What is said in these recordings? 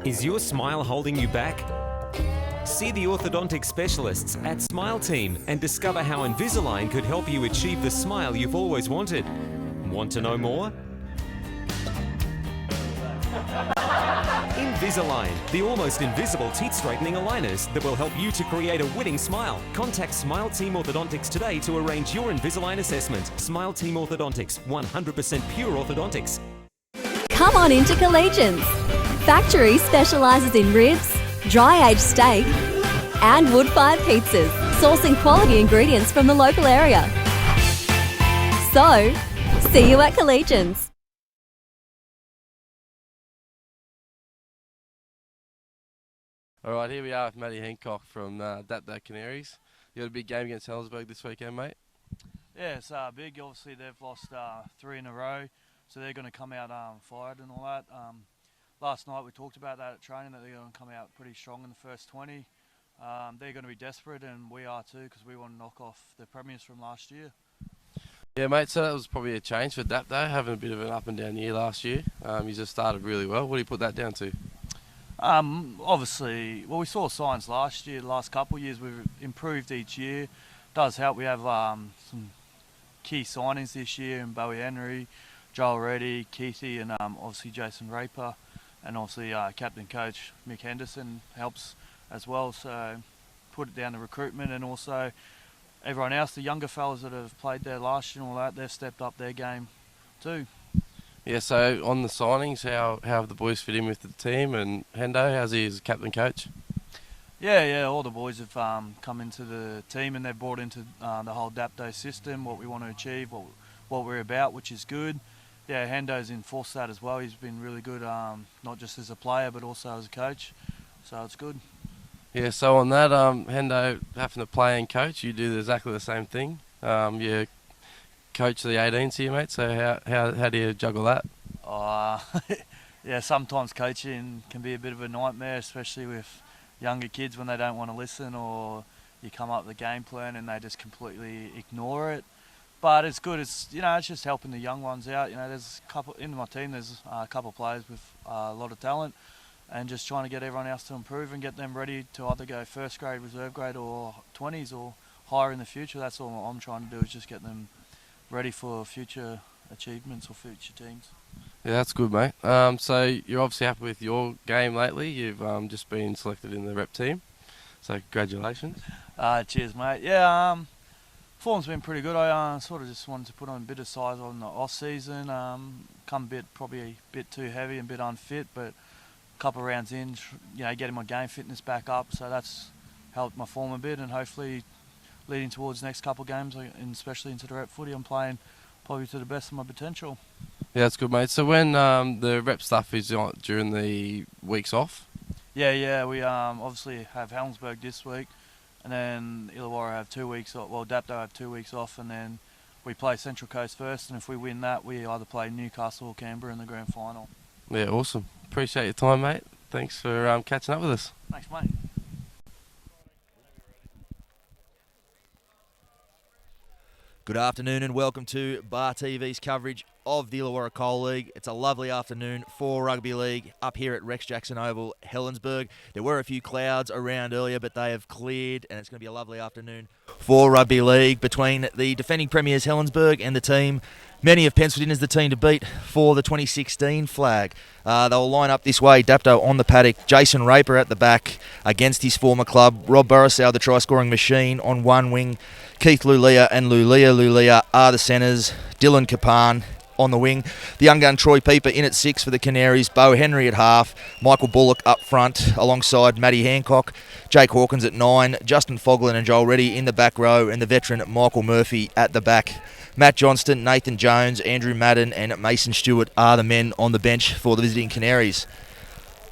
Is your smile holding you back? See the orthodontic specialists at Smile Team and discover how Invisalign could help you achieve the smile you've always wanted. Want to know more? Invisalign, the almost invisible teeth straightening aligners that will help you to create a winning smile. Contact Smile Team Orthodontics today to arrange your Invisalign assessment. Smile Team Orthodontics, 100% pure orthodontics. Come on into Collegians. Factory specialises in ribs, dry-aged steak and wood-fired pizzas, sourcing quality ingredients from the local area. So, see you at Collegians. All right, here we are with Matty Hancock from Dapto Canaries. You got a big game against Helensburgh this weekend, mate? Yeah, it's big. Obviously, they've lost 3 in a row, so they're going to come out fired and all that. Last night we talked about that at training, that they're going to come out pretty strong in the first 20. They're going to be desperate, and we are too, because we want to knock off the premiers from last year. Yeah, mate, so that was probably a change for Dapto, having a bit of an up and down year last year. You just started really well. What do you put that down to? Obviously, well, we saw signs last year. The last couple of years we've improved each year. It does help. We have some key signings this year in Bowie Henry, Joel Reddy, Keithy, and obviously Jason Raper. And obviously captain coach Mick Henderson helps as well. So put it down to recruitment, and also everyone else, the younger fellas that have played there last year and all that, they've stepped up their game too. Yeah, so on the signings, how have the boys fit in with the team? And Hendo, how's he as captain coach? Yeah, all the boys have come into the team, and they've brought into the whole Dapto system, what we want to achieve, what we're about, which is good. Yeah, Hendo's enforced that as well. He's been really good, not just as a player, but also as a coach. So it's good. Yeah, so on that, Hendo having to play and coach, you do exactly the same thing. You coach the 18s here, mate, so how do you juggle that? Yeah, sometimes coaching can be a bit of a nightmare, especially with younger kids when they don't want to listen, or you come up with a game plan and they just completely ignore it. But it's good. It's it's just helping the young ones out. There's a couple in my team. There's a couple of players with a lot of talent, and just trying to get everyone else to improve and get them ready to either go first grade, reserve grade, or 20s or higher in the future. That's all I'm trying to do, is just get them ready for future achievements or future teams. Yeah, that's good, mate. So you're obviously happy with your game lately. You've just been selected in the rep team, so congratulations. Cheers, mate. Yeah, form's been pretty good. I sort of just wanted to put on a bit of size on the off season. Probably a bit too heavy and a bit unfit, but a couple of rounds in, getting my game fitness back up, so that's helped my form a bit, and hopefully leading towards the next couple of games, and especially into the rep footy, I'm playing probably to the best of my potential. Yeah, that's good, mate. So when the rep stuff is on during the weeks off? Yeah, we obviously have Helensburgh this week, and then Illawarra have 2 weeks off. Well, Dapto have 2 weeks off, and then we play Central Coast first, and if we win that, we either play Newcastle or Canberra in the grand final. Yeah, awesome. Appreciate your time, mate. Thanks for catching up with us. Thanks, mate. Good afternoon and welcome to Bar TV's coverage of the Illawarra Coal League. It's a lovely afternoon for rugby league up here at Rex Jackson Oval, Helensburgh. There were a few clouds around earlier, but they have cleared, and it's going to be a lovely afternoon for rugby league between the defending premiers Helensburgh and the team many have penciled in as the team to beat for the 2016 flag. They'll line up this way: Dapto on the paddock, Jason Raper at the back against his former club, Rob Burrisow, the try-scoring machine, on one wing, Keith Lulia and Lulia are the centres, Dylan Kapan on the wing, the young gun Troy Pieper in at 6 for the Canaries, Bo Henry at half, Michael Bullock up front alongside Matty Hancock, Jake Hawkins at 9, Justin Foglin and Joel Reddy in the back row, and the veteran Michael Murphy at the back. Matt Johnston, Nathan Jones, Andrew Madden and Mason Stewart are the men on the bench for the visiting Canaries.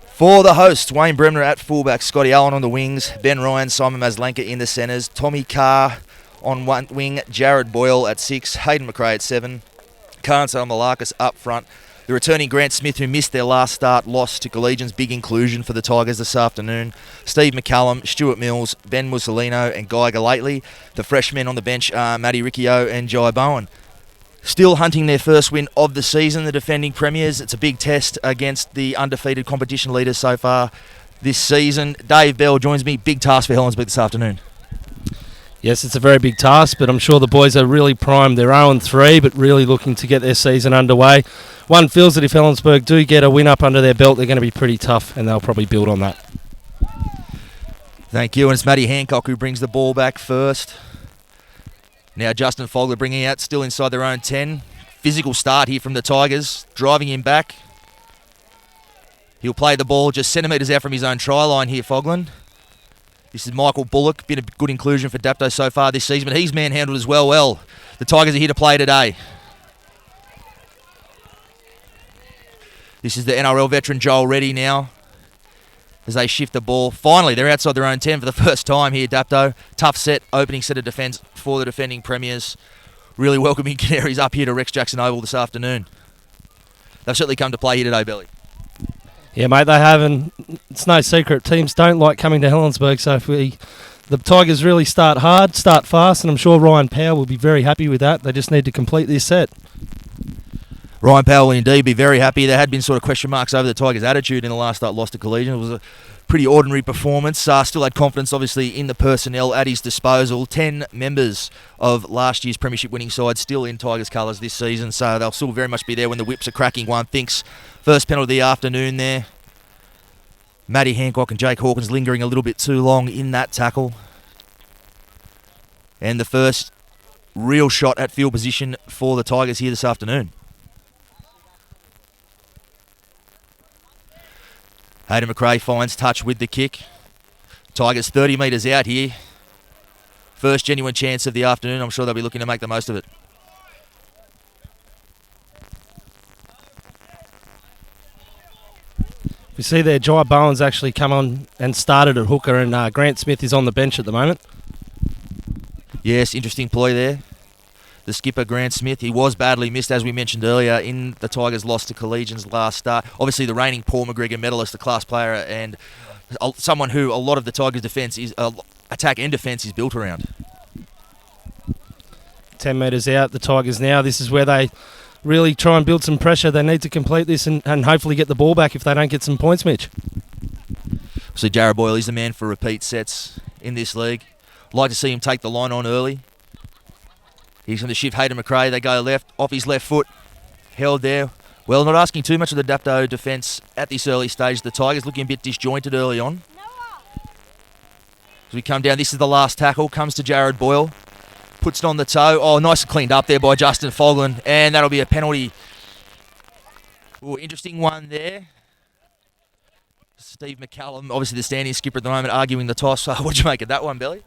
For the hosts, Wayne Bremner at fullback, Scotty Allen on the wings, Ben Ryan, Simon Maslanka in the centres, Tommy Carr on one wing, Jared Boyle at 6, Hayden McRae at 7, Carnsale Malakis up front. The returning Grant Smith, who missed their last start, lost to Collegians. Big inclusion for the Tigers this afternoon. Steve McCallum, Stuart Mills, Ben Mussolino and Guy Galately. The freshmen on the bench are Matty Riccio and Jai Bowen. Still hunting their first win of the season, the defending premiers. It's a big test against the undefeated competition leaders so far this season. Dave Bell joins me. Big task for Helensburgh this afternoon. Yes, it's a very big task, but I'm sure the boys are really primed. They're 0-3, but really looking to get their season underway. One feels that if Helensburgh do get a win up under their belt, they're going to be pretty tough, and they'll probably build on that. Thank you, and it's Matty Hancock who brings the ball back first. Now Justin Fogler bringing out, still inside their own 10. Physical start here from the Tigers, driving him back. He'll play the ball just centimetres out from his own try line here, Fogland. This is Michael Bullock, been a good inclusion for Dapto so far this season, but he's manhandled as well. The Tigers are here to play today. This is the NRL veteran Joel Reddy now, as they shift the ball. Finally, they're outside their own 10 for the first time here, Dapto. Tough set, opening set of defence for the defending premiers. Really welcoming Canaries up here to Rex Jackson Oval this afternoon. They've certainly come to play here today, Billy. Yeah, mate, they have, and it's no secret. Teams don't like coming to Helensburgh, so if the Tigers really start hard, start fast, and I'm sure Ryan Powell will be very happy with that. They just need to complete this set. Ryan Powell will indeed be very happy. There had been sort of question marks over the Tigers' attitude in the last start loss to Collegian. It was a pretty ordinary performance. Still had confidence, obviously, in the personnel at his disposal. 10 members of last year's premiership winning side still in Tigers colours this season, so they'll still very much be there when the whips are cracking, one thinks. First penalty of the afternoon there. Matty Hancock and Jake Hawkins lingering a little bit too long in that tackle. And the first real shot at field position for the Tigers here this afternoon. Hayden McRae finds touch with the kick. Tigers 30 metres out here. First genuine chance of the afternoon. I'm sure they'll be looking to make the most of it. We see there Jai Bowen's actually come on and started at hooker, and Grant Smith is on the bench at the moment. Yes, interesting play there. The skipper, Grant Smith, he was badly missed, as we mentioned earlier, in the Tigers' loss to Collegian's last start. Obviously, the reigning Paul McGregor medalist, a class player, and someone who a lot of the Tigers' defence is attack and defence is built around. 10 metres out, the Tigers now. This is where they really try and build some pressure. They need to complete this and hopefully get the ball back if they don't get some points, Mitch. So Jared Boyle is the man for repeat sets in this league. Like to see him take the line on early. He's going to shift Hayden McRae. They go left, off his left foot. Held there. Well, not asking too much of the Dapto defence at this early stage. The Tigers looking a bit disjointed early on. As we come down, this is the last tackle. Comes to Jared Boyle. Puts it on the toe. Oh, nice and cleaned up there by Justin Fogland. And that'll be a penalty. Ooh, interesting one there. Steve McCallum, obviously the standing skipper at the moment, arguing the toss. What did you make of that one, Billy?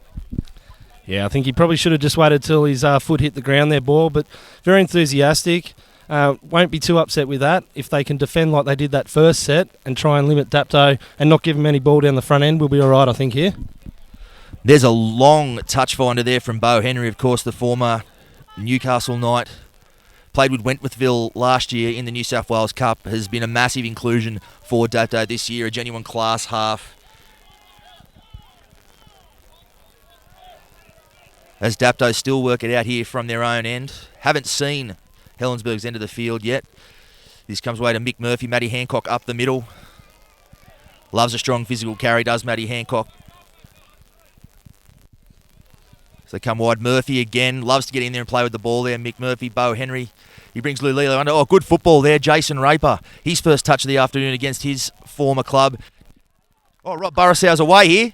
Yeah, I think he probably should have just waited till his foot hit the ground there, Boyle, but very enthusiastic. Won't be too upset with that. If they can defend like they did that first set and try and limit Dapto and not give him any ball down the front end, we'll be all right, I think, here. There's a long touch finder there from Bo Henry, of course, the former Newcastle Knight. Played with Wentworthville last year in the New South Wales Cup. Has been a massive inclusion for Dapto this year, a genuine class half. As Dapto still work it out here from their own end. Haven't seen Helensburgh's end of the field yet. This comes away to Mick Murphy. Matty Hancock up the middle. Loves a strong physical carry, does Matty Hancock. So they come wide. Murphy again. Loves to get in there and play with the ball there. Mick Murphy, Bo Henry. He brings Lou Lilo under. Oh, good football there. Jason Raper. His first touch of the afternoon against his former club. Oh, Rob Burrisow's away here.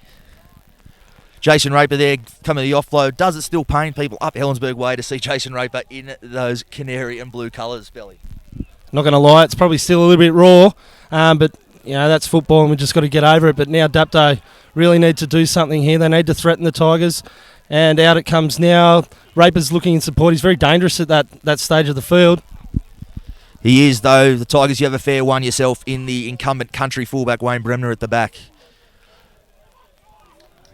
Jason Raper there coming to the offload. Does it still pain people up Helensburgh way to see Jason Raper in those canary and blue colours, Billy? Not going to lie, it's probably still a little bit raw, but you know that's football and we've just got to get over it. But now Dapto really need to do something here. They need to threaten the Tigers. And out it comes now. Raper's looking in support. He's very dangerous at that stage of the field. He is, though. The Tigers, you have a fair one yourself in the incumbent country fullback Wayne Bremner at the back.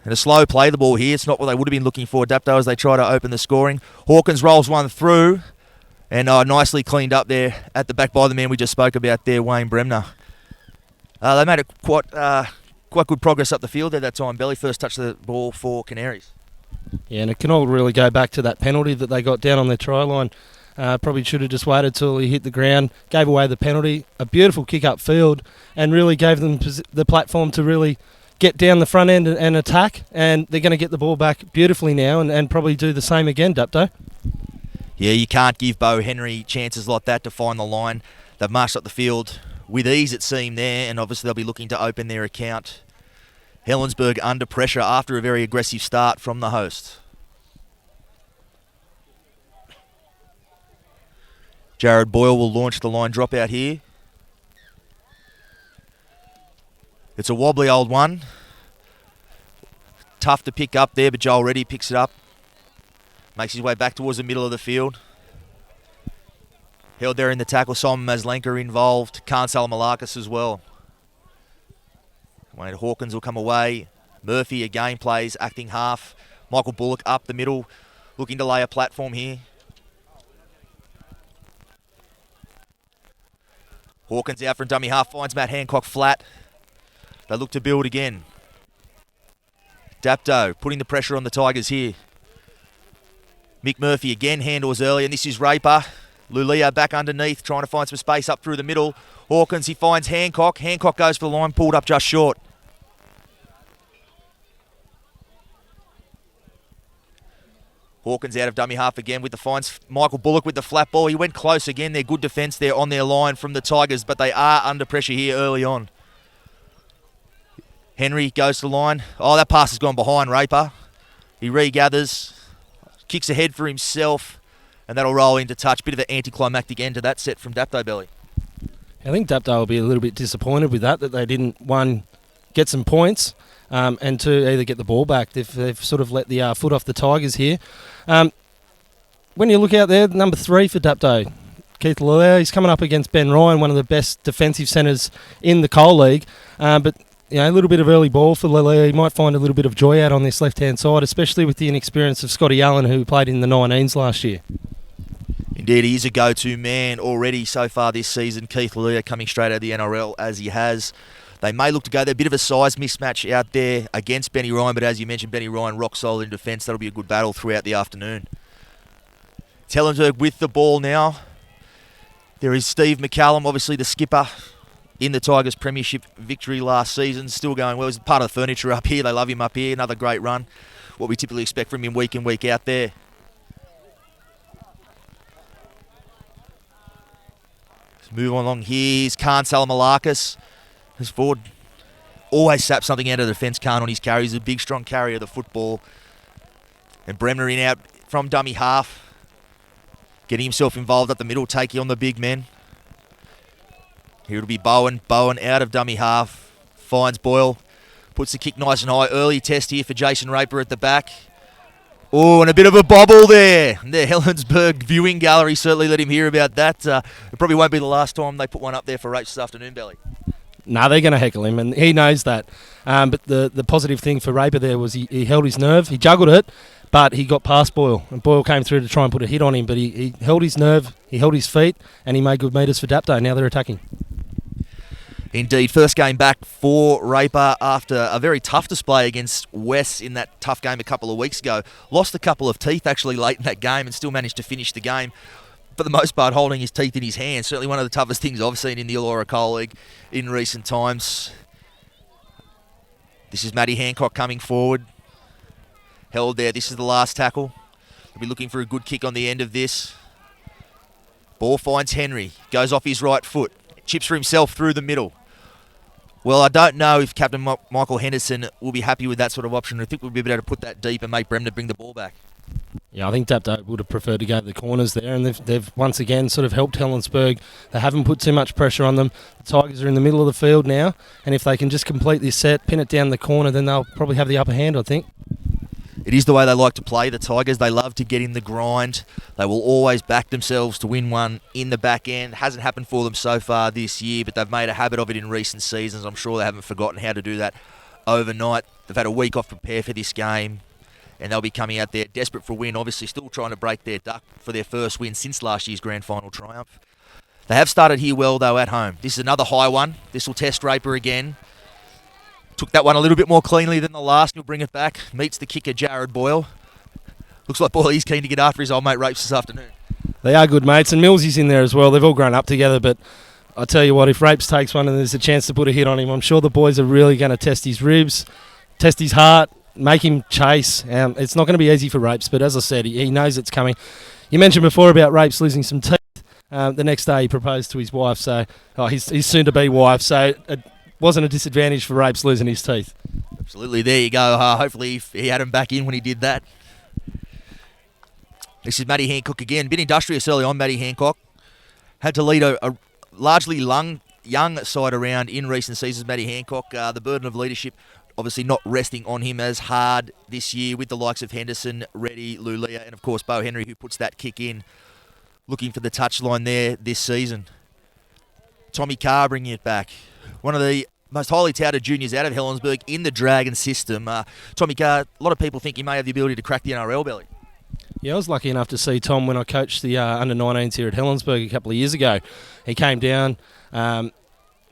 And a slow play the ball here. It's not what they would have been looking for, Dapto, as they try to open the scoring. Hawkins rolls one through. And nicely cleaned up there at the back by the man we just spoke about there, Wayne Bremner. They made quite good progress up the field there that time, Billy. First touch of the ball for Canaries. Yeah, and it can all really go back to that penalty that they got down on their try line. Probably should have just waited till he hit the ground, gave away the penalty. A beautiful kick up field, and really gave them the platform to really get down the front end and attack. And they're going to get the ball back beautifully now, and probably do the same again, Dapto. Yeah, you can't give Bo Henry chances like that to find the line. They've marched up the field with ease, it seemed there, and obviously they'll be looking to open their account. Helensburgh under pressure after a very aggressive start from the host. Jared Boyle will launch the line drop out here. It's a wobbly old one. Tough to pick up there, but Joel Reddy picks it up. Makes his way back towards the middle of the field. Held there in the tackle. Simon Maslenka involved. Kansal Malakis as well. Wayne Hawkins will come away. Murphy again plays acting half. Michael Bullock up the middle, looking to lay a platform here. Hawkins out from dummy half, finds Matt Hancock flat. They look to build again. Dapto putting the pressure on the Tigers here. Mick Murphy again handles early, and this is Raper. Lulia back underneath, trying to find some space up through the middle. Hawkins, he finds Hancock. Hancock goes for the line, pulled up just short. Hawkins out of dummy half again with the fines. Michael Bullock with the flat ball. He went close again. They're good defence there on their line from the Tigers, but they are under pressure here early on. Henry goes to the line. Oh, that pass has gone behind Raper. He regathers, kicks ahead for himself, and that'll roll into touch. Bit of an anticlimactic end to that set from Dapto Belly. I think Dapto will be a little bit disappointed with that they didn't, one, get some points, and two, either get the ball back. They've sort of let the foot off the Tigers here. When you look out there, number 3 for Dapto, Keith Lalea, he's coming up against Ben Ryan, one of the best defensive centres in the Coal League. But a little bit of early ball for Lalea. He might find a little bit of joy out on this left-hand side, especially with the inexperience of Scotty Allen, who played in the 19s last year. Indeed, he is a go-to man already so far this season. Keith Lalea coming straight out of the NRL as he has. They may look to go there. A bit of a size mismatch out there against Benny Ryan, but as you mentioned, Benny Ryan rock solid in defence. That'll be a good battle throughout the afternoon. It's Helensburgh with the ball now. There is Steve McCallum, obviously the skipper in the Tigers' premiership victory last season. Still going well. He's part of the furniture up here. They love him up here. Another great run. What we typically expect from him week in, week out there. Let's move on along here. Here's Kansal Malakis. His forward always saps something out of the defence. Khan on his carry. He's a big, strong carrier of the football. And Bremner in out from dummy half. Getting himself involved at the middle, taking on the big men. Here it'll be Bowen. Bowen out of dummy half. Finds Boyle. Puts the kick nice and high. Early test here for Jason Raper at the back. Oh, and a bit of a bobble there. The Helensburgh viewing gallery certainly let him hear about that. It probably won't be the last time they put one up there for Rape this afternoon, Belly. No, they're going to heckle him, and he knows that. But the positive thing for Raper there was he held his nerve. He juggled it, but he got past Boyle. And Boyle came through to try and put a hit on him, but he held his nerve, he held his feet, and he made good metres for Dapto. Now they're attacking. Indeed, first game back for Raper after a very tough display against West in that tough game a couple of weeks ago. Lost a couple of teeth actually late in that game and still managed to finish the game. For the most part, holding his teeth in his hands. Certainly one of the toughest things I've seen in the Illawarra Coal League in recent times. This is Matty Hancock coming forward. Held there. This is the last tackle. We'll be looking for a good kick on the end of this. Ball finds Henry. Goes off his right foot. Chips for himself through the middle. Well, I don't know if Captain Michael Henderson will be happy with that sort of option. I think we'll be able to put that deep and make Bremner bring the ball back. Yeah, I think Dapto would have preferred to go to the corners there, and they've once again sort of helped Helensburgh. They haven't put too much pressure on them. The Tigers are in the middle of the field now, and if they can just complete this set, pin it down the corner, then they'll probably have the upper hand, I think. It is the way they like to play, the Tigers. They love to get in the grind. They will always back themselves to win one in the back end. Hasn't happened for them so far this year, but they've made a habit of it in recent seasons. I'm sure they haven't forgotten how to do that overnight. They've had a week off to prepare for this game, and they'll be coming out there desperate for a win, obviously still trying to break their duck for their first win since last year's grand final triumph. They have started here well, though, at home. This is another high one. This will test Raper again. Took that one a little bit more cleanly than the last. He'll bring it back. Meets the kicker, Jared Boyle. Looks like Boyle, he's keen to get after his old mate Rapes this afternoon. They are good mates, and Millsy's in there as well. They've all grown up together, but I tell you what, if Rapes takes one and there's a chance to put a hit on him, I'm sure the boys are really going to test his ribs, test his heart, make him chase. It's not going to be easy for Rapes, but as I said, he knows it's coming. You mentioned before about Rapes losing some teeth. The next day he proposed to his wife, his soon-to-be wife, so it wasn't a disadvantage for Rapes losing his teeth. Absolutely, there you go. Hopefully he had him back in when he did that. This is Matty Hancock again. Bit industrious early on, Matty Hancock. Had to lead a largely young side around in recent seasons, Matty Hancock. The burden of leadership obviously not resting on him as hard this year with the likes of Henderson, Reddy, Lulia, and of course Bo Henry, who puts that kick in, looking for the touchline there this season. Tommy Carr bringing it back. One of the most highly touted juniors out of Helensburgh in the Dragon system. Tommy Carr, a lot of people think he may have the ability to crack the NRL belly. Yeah, I was lucky enough to see Tom when I coached the under-19s here at Helensburgh a couple of years ago. He came down,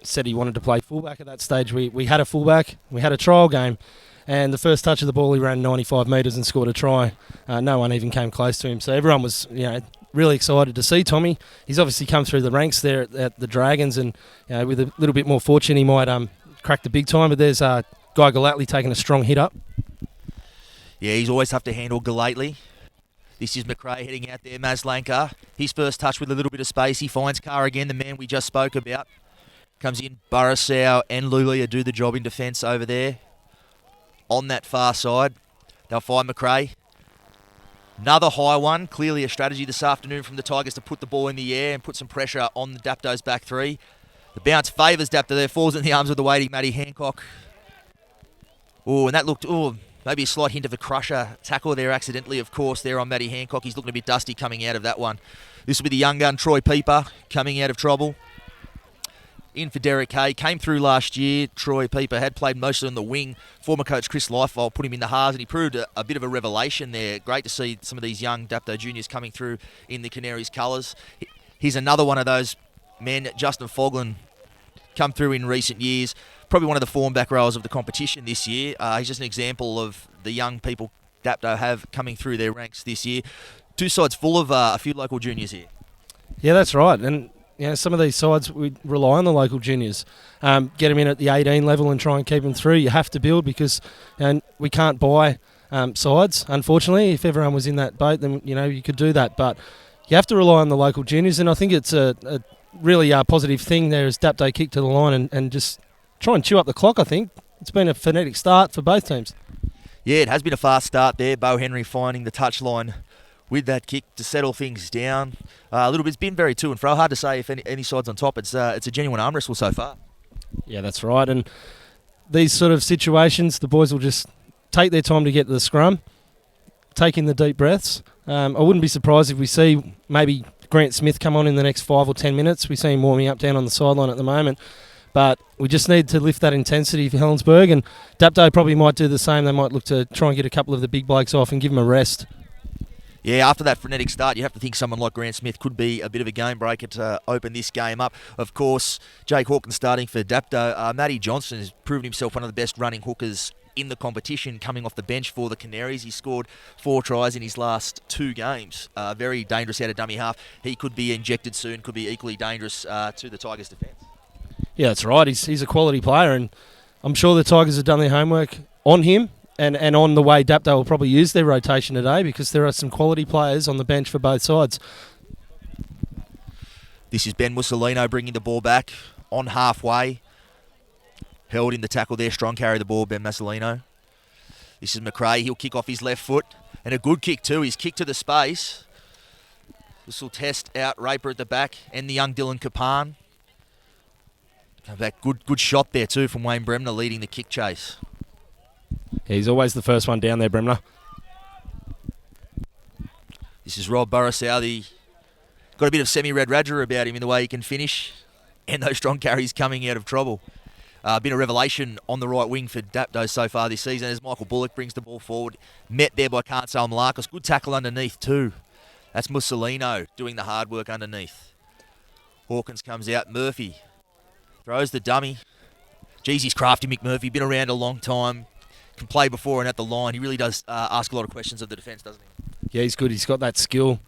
said he wanted to play fullback at that stage. We had a fullback, we had a trial game, and the first touch of the ball he ran 95 metres and scored a try. No one even came close to him, so everyone was really excited to see Tommy. He's obviously come through the ranks there at the Dragons, and with a little bit more fortune he might crack the big time, but there's Guy Galathley taking a strong hit up. Yeah, he's always tough to handle, Galathley. This is McRae heading out there, Maslanka. His first touch with a little bit of space. He finds Carr again, the man we just spoke about. Comes in, Burrisau and Lulia do the job in defence over there. On that far side, they'll find McRae. Another high one. Clearly a strategy this afternoon from the Tigers to put the ball in the air and put some pressure on the Dapto's back three. The bounce favours Dapto there, falls in the arms of the waiting Matty Hancock. Oh, and that looked... maybe a slight hint of a crusher tackle there accidentally, of course, there on Matty Hancock. He's looking a bit dusty coming out of that one. This will be the young gun, Troy Pieper, coming out of trouble. In for Derek Hay. Came through last year. Troy Pieper had played mostly on the wing. Former coach Chris Lifewell put him in the halves, and he proved a bit of a revelation there. Great to see some of these young Dapto juniors coming through in the Canaries colours. Here's another one of those men, Justin Fogland, come through in recent years. Probably one of the form back rowers of the competition this year. He's just an example of the young people Dapto have coming through their ranks this year. Two sides full of a few local juniors here. Yeah, that's right. And some of these sides, we rely on the local juniors. Get them in at the 18 level and try and keep them through. You have to build because we can't buy sides, unfortunately. If everyone was in that boat, then you could do that. But you have to rely on the local juniors, and I think it's a really positive thing there as Dapto kick to the line and just try and chew up the clock, I think. It's been a frenetic start for both teams. Yeah, it has been a fast start there. Bo Henry finding the touchline with that kick to settle things down. A little bit. It's been very to and fro. Hard to say if any side's on top. It's a genuine arm wrestle so far. Yeah, that's right. And these sort of situations, the boys will just take their time to get to the scrum, take in the deep breaths. I wouldn't be surprised if we see maybe Grant Smith come on in the next 5 or 10 minutes. We see him warming up down on the sideline at the moment. But we just need to lift that intensity for Helensburgh, and Dapto probably might do the same. They might look to try and get a couple of the big blokes off and give them a rest. Yeah, after that frenetic start, you have to think someone like Grant Smith could be a bit of a game breaker to open this game up. Of course, Jake Hawkins starting for Dapto. Matty Johnson has proven himself one of the best running hookers in the competition, coming off the bench for the Canaries. He scored 4 tries in his last 2 games. Very dangerous out of dummy half. He could be injected soon, could be equally dangerous to the Tigers' defence. Yeah, that's right. He's a quality player, and I'm sure the Tigers have done their homework on him and on the way Dapto will probably use their rotation today, because there are some quality players on the bench for both sides. This is Ben Mussolino bringing the ball back on halfway. Held in the tackle there, strong carry the ball, Ben Mussolino. This is McRae. He'll kick off his left foot, and a good kick too. He's kicked to the space. This will test out Raper at the back and the young Dylan Kapan. That good shot there too from Wayne Bremner leading the kick chase. Yeah, he's always the first one down there, Bremner. This is Rob Burrisau. Got a bit of semi-red Radger about him in the way he can finish, and those strong carries coming out of trouble. Been a revelation on the right wing for Dapto so far this season as Michael Bullock brings the ball forward. Met there by Cancel Malakos. Good tackle underneath too. That's Mussolino doing the hard work underneath. Hawkins comes out. Murphy throws the dummy. Geez, he's crafty, McMurphy. Been around a long time. Can play before and at the line. He really does ask a lot of questions of the defence, doesn't he? Yeah, he's good. He's got that skill.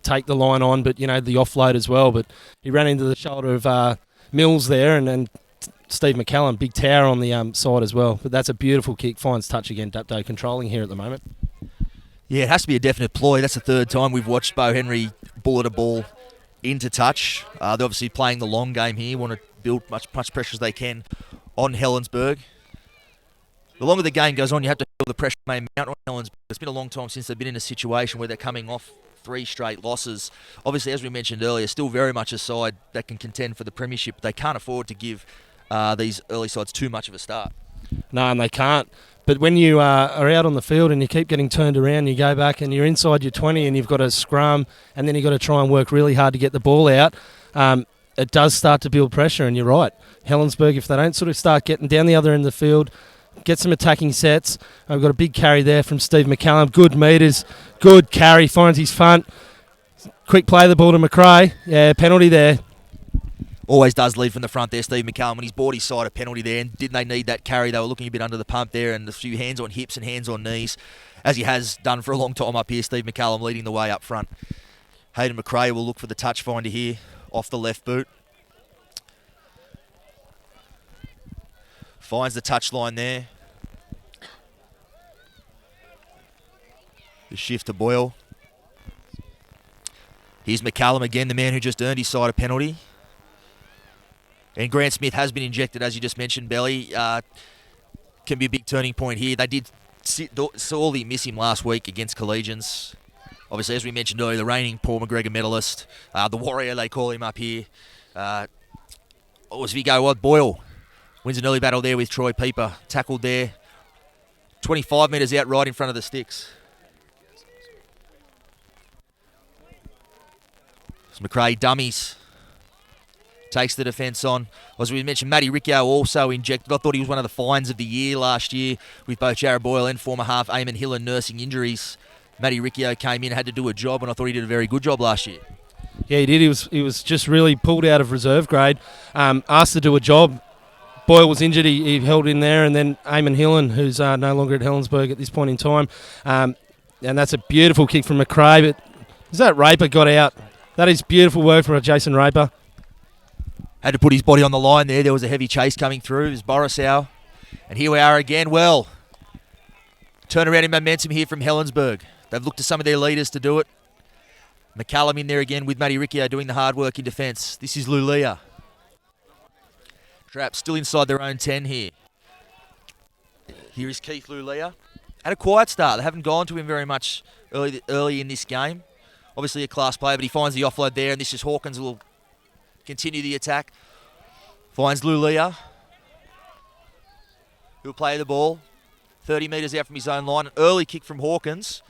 take the line on, but, the offload as well. But he ran into the shoulder of Mills there, and Steve McCallum, big tower on the side as well. But that's a beautiful kick. Finds touch again. Dapto controlling here at the moment. Yeah, it has to be a definite ploy. That's the third time we've watched Bo Henry bullet a ball into touch. They're obviously playing the long game here. Want to build much pressure as they can on Helensburgh. The longer the game goes on, you have to feel the pressure may mount on Helensburgh. It's been a long time since they've been in a situation where they're coming off 3 straight losses. Obviously, as we mentioned earlier, still very much a side that can contend for the premiership. They can't afford to give these early sides too much of a start. No, and they can't. But when you are out on the field and you keep getting turned around, you go back and you're inside your 20 and you've got to scrum and then you've got to try and work really hard to get the ball out, it does start to build pressure, and you're right. Helensburgh, if they don't sort of start getting down the other end of the field, get some attacking sets. We've got a big carry there from Steve McCallum. Good meters, good carry, finds his front. Quick play the ball to McRae. Yeah, penalty there. Always does lead from the front there, Steve McCallum. When he's bought his side a penalty there, and didn't they need that carry? They were looking a bit under the pump there, and a few hands on hips and hands on knees, as he has done for a long time up here. Steve McCallum leading the way up front. Hayden McRae will look for the touch finder here off the left boot. Finds the touch line there. The shift to Boyle. Here's McCallum again, the man who just earned his side a penalty. And Grant Smith has been injected, as you just mentioned, Belly. Can be a big turning point here. They did sorely miss him last week against Collegians. Obviously, as we mentioned earlier, the reigning Paul McGregor medalist. The Warrior, they call him up here. As we go, Boyle wins an early battle there with Troy Pieper. Tackled there. 25 metres out right in front of the sticks. So McRae dummies. Takes the defence on. As we mentioned, Matty Riccio also injected. I thought he was one of the finds of the year last year with both Jared Boyle and former half Eamon Hillen nursing injuries. Matty Riccio came in, had to do a job, and I thought he did a very good job last year. Yeah, he did. He was just really pulled out of reserve grade, asked to do a job. Boyle was injured. He held in there, and then Eamon Hillen, who's no longer at Helensburgh at this point in time. And that's a beautiful kick from McRae. But is that Raper got out? That is beautiful work from Jason Raper. Had to put his body on the line there. There was a heavy chase coming through. It was Borisau. And here we are again. Well, turnaround in momentum here from Helensburgh. They've looked to some of their leaders to do it. McCallum in there again with Matty Riccio doing the hard work in defence. This is Lulia. Trap still inside their own 10 here. Here is Keith Lulia. Had a quiet start. They haven't gone to him very much early in this game. Obviously a class player, but he finds the offload there, and this is Hawkins who will continue the attack. Finds Lulia, who'll play the ball 30 metres out from his own line. An early kick from Hawkins.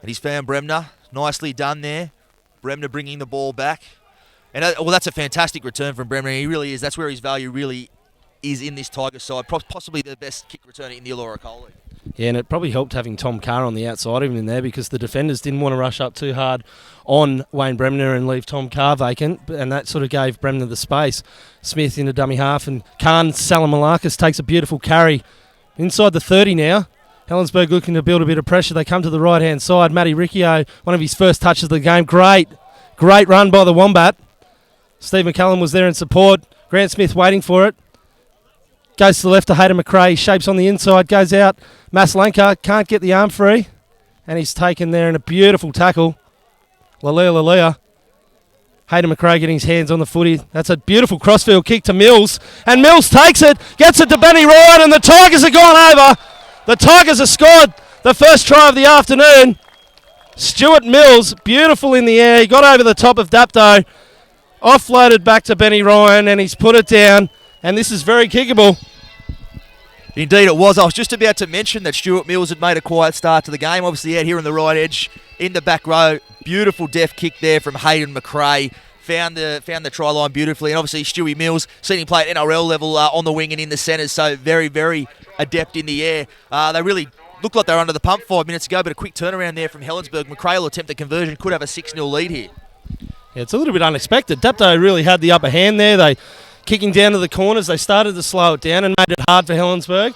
And he's found Bremner. Nicely done there. Bremner bringing the ball back. And that's a fantastic return from Bremner. He really is. That's where his value really is in this Tigers side. Possibly the best kick returner in the Illawarra Coal League. Yeah, and it probably helped having Tom Carr on the outside of him in there, because the defenders didn't want to rush up too hard on Wayne Bremner and leave Tom Carr vacant, and that sort of gave Bremner the space. Smith in a dummy half, and Khan Salamalakis takes a beautiful carry inside the 30 now. Helensburgh looking to build a bit of pressure. They come to the right-hand side. Matty Riccio, one of his first touches of the game. Great run by the Wombat. Steve McCallum was there in support. Grant Smith waiting for it. Goes to the left to Hayden McRae. Shapes on the inside. Goes out. Maslanka can't get the arm free. And he's taken there in a beautiful tackle. Lalia. Hayden McRae getting his hands on the footy. That's a beautiful crossfield kick to Mills. And Mills takes it. Gets it to Benny Ryan. And the Tigers have gone over. The Tigers have scored the first try of the afternoon. Stuart Mills, beautiful in the air. He got over the top of Dapto. Offloaded back to Benny Ryan. And he's put it down. And this is very kickable. Indeed it was. I was just about to mention that Stuart Mills had made a quiet start to the game. Obviously out here on the right edge in the back row. Beautiful deft kick there from Hayden McRae. Found the try line beautifully. And obviously Stewie Mills, seen him play at NRL level on the wing and in the centres. So very, very adept in the air. They really looked like they were under the pump 5 minutes ago, but a quick turnaround there from Helensburgh. McRae will attempt the conversion. Could have a 6-0 lead here. Yeah, it's a little bit unexpected. Dapto really had the upper hand there. They kicking down to the corners. They started to slow it down and made it hard for Helensburgh.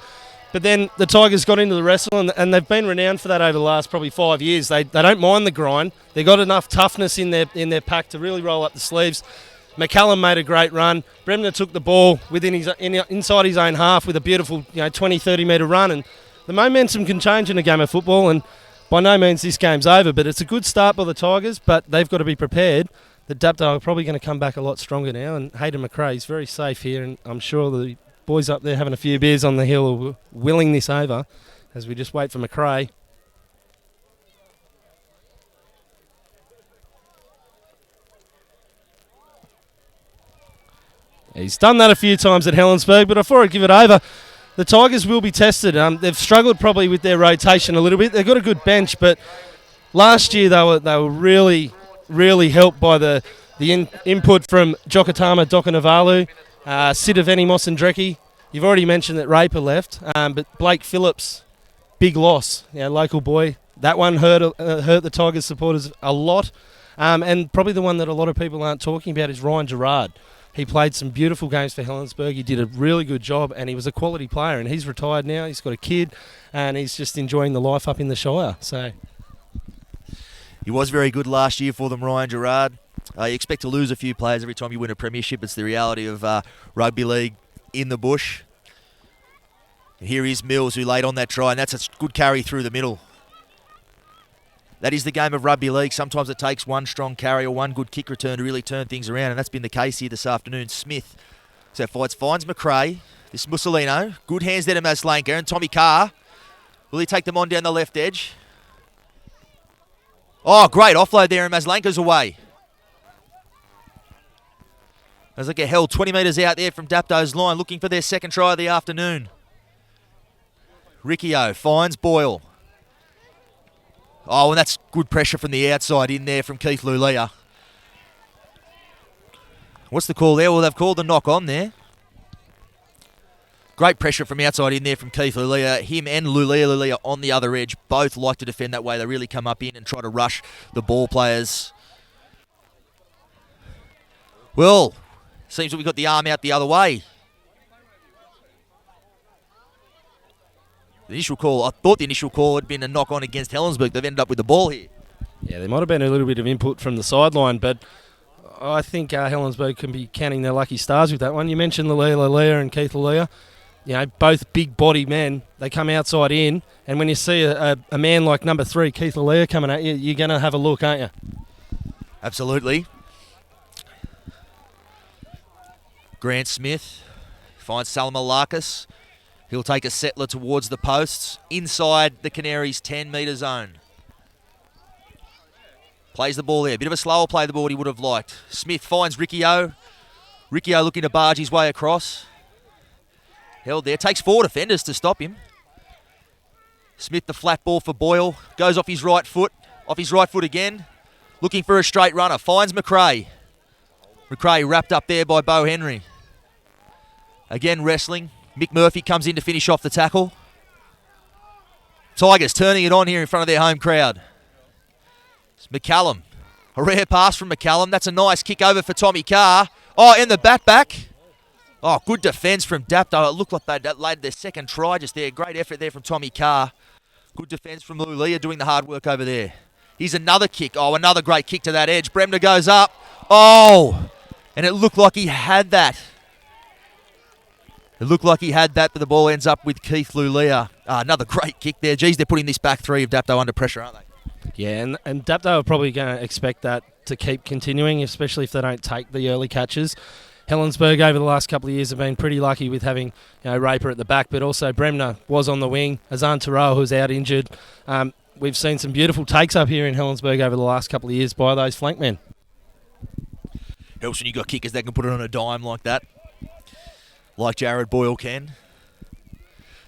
But then the Tigers got into the wrestle, and they've been renowned for that over the last probably 5 years. They don't mind the grind. They've got enough toughness in their pack to really roll up the sleeves. McCallum made a great run. Bremner took the ball inside his own half with a beautiful 20, 30 metre run. And the momentum can change in a game of football, and by no means this game's over, but it's a good start by the Tigers, but they've got to be prepared. The Dapto are probably going to come back a lot stronger now, and Hayden McRae's very safe here, and I'm sure the boys up there having a few beers on the hill are willing this over as we just wait for McRae. He's done that a few times at Helensburgh, but before I give it over, the Tigers will be tested. They've struggled probably with their rotation a little bit. They've got a good bench, but last year they were really, really helped by the input from Jokatama Dokanavalu, Sidaveni Mosendreki. You've already mentioned that Raper left, but Blake Phillips, big loss. Local boy. That one hurt the Tigers supporters a lot, and probably the one that a lot of people aren't talking about is Ryan Gerard. He played some beautiful games for Helensburgh. He did a really good job, and he was a quality player. And he's retired now. He's got a kid, and he's just enjoying the life up in the Shire. So he was very good last year for them, Ryan Gerard. You expect to lose a few players every time you win a premiership. It's the reality of rugby league in the bush. And here is Mills, who laid on that try, and that's a good carry through the middle. That is the game of rugby league. Sometimes it takes one strong carry or one good kick return to really turn things around, and that's been the case here this afternoon. Smith finds McRae. This Mussolino. Good hands there to Maslanka, and Tommy Carr. Will he take them on down the left edge? Oh, great offload there, and Maslanka's away. Maslanka held 20 metres out there from Dapto's line, looking for their second try of the afternoon. Riccio finds Boyle. Oh, and that's good pressure from the outside in there from Keith Lulia. What's the call there? Well, they've called the knock on there. Great pressure from outside in there from Keith Lulia. Him and Lulia on the other edge both like to defend that way. They really come up in and try to rush the ball players. Well, seems that we got the arm out the other way. The initial call, I thought the initial call had been a knock on against Helensburgh. They've ended up with the ball here. Yeah, there might have been a little bit of input from the sideline, but I think Helensburgh can be counting their lucky stars with that one. You mentioned Lulia and Keith Lulia. Both big body men. They come outside in, and when you see a man like number 3, Keith Lulia, coming at you, you're going to have a look, aren't you? Absolutely. Grant Smith finds Salamalakis. He'll take a settler towards the posts, inside the Canaries' 10-metre zone. Plays the ball there. Bit of a slower play the ball he would have liked. Smith finds Riccio. Riccio looking to barge his way across. Held there. Takes 4 defenders to stop him. Smith the flat ball for Boyle. Goes off his right foot. Off his right foot again. Looking for a straight runner. Finds McRae. McRae wrapped up there by Bo Henry. Again wrestling. Mick Murphy comes in to finish off the tackle. Tigers turning it on here in front of their home crowd. It's McCallum. A rare pass from McCallum. That's a nice kick over for Tommy Carr. Oh, in the back. Oh, good defence from Dapto. It looked like they laid their second try just there. Great effort there from Tommy Carr. Good defence from Lulia doing the hard work over there. Here's another kick. Oh, another great kick to that edge. Bremner goes up. Oh, and it looked like he had that. But the ball ends up with Keith Lulia. Another great kick there. Geez, they're putting this back 3 of Dapto under pressure, aren't they? Yeah, and Dapto are probably going to expect that to keep continuing, especially if they don't take the early catches. Helensburgh over the last couple of years have been pretty lucky with having Raper at the back, but also Bremner was on the wing. Azan Terrell, who's out injured. We've seen some beautiful takes up here in Helensburgh over the last couple of years by those flank men. Helps when you got kickers that can put it on a dime like that. Like Jared Boyle can.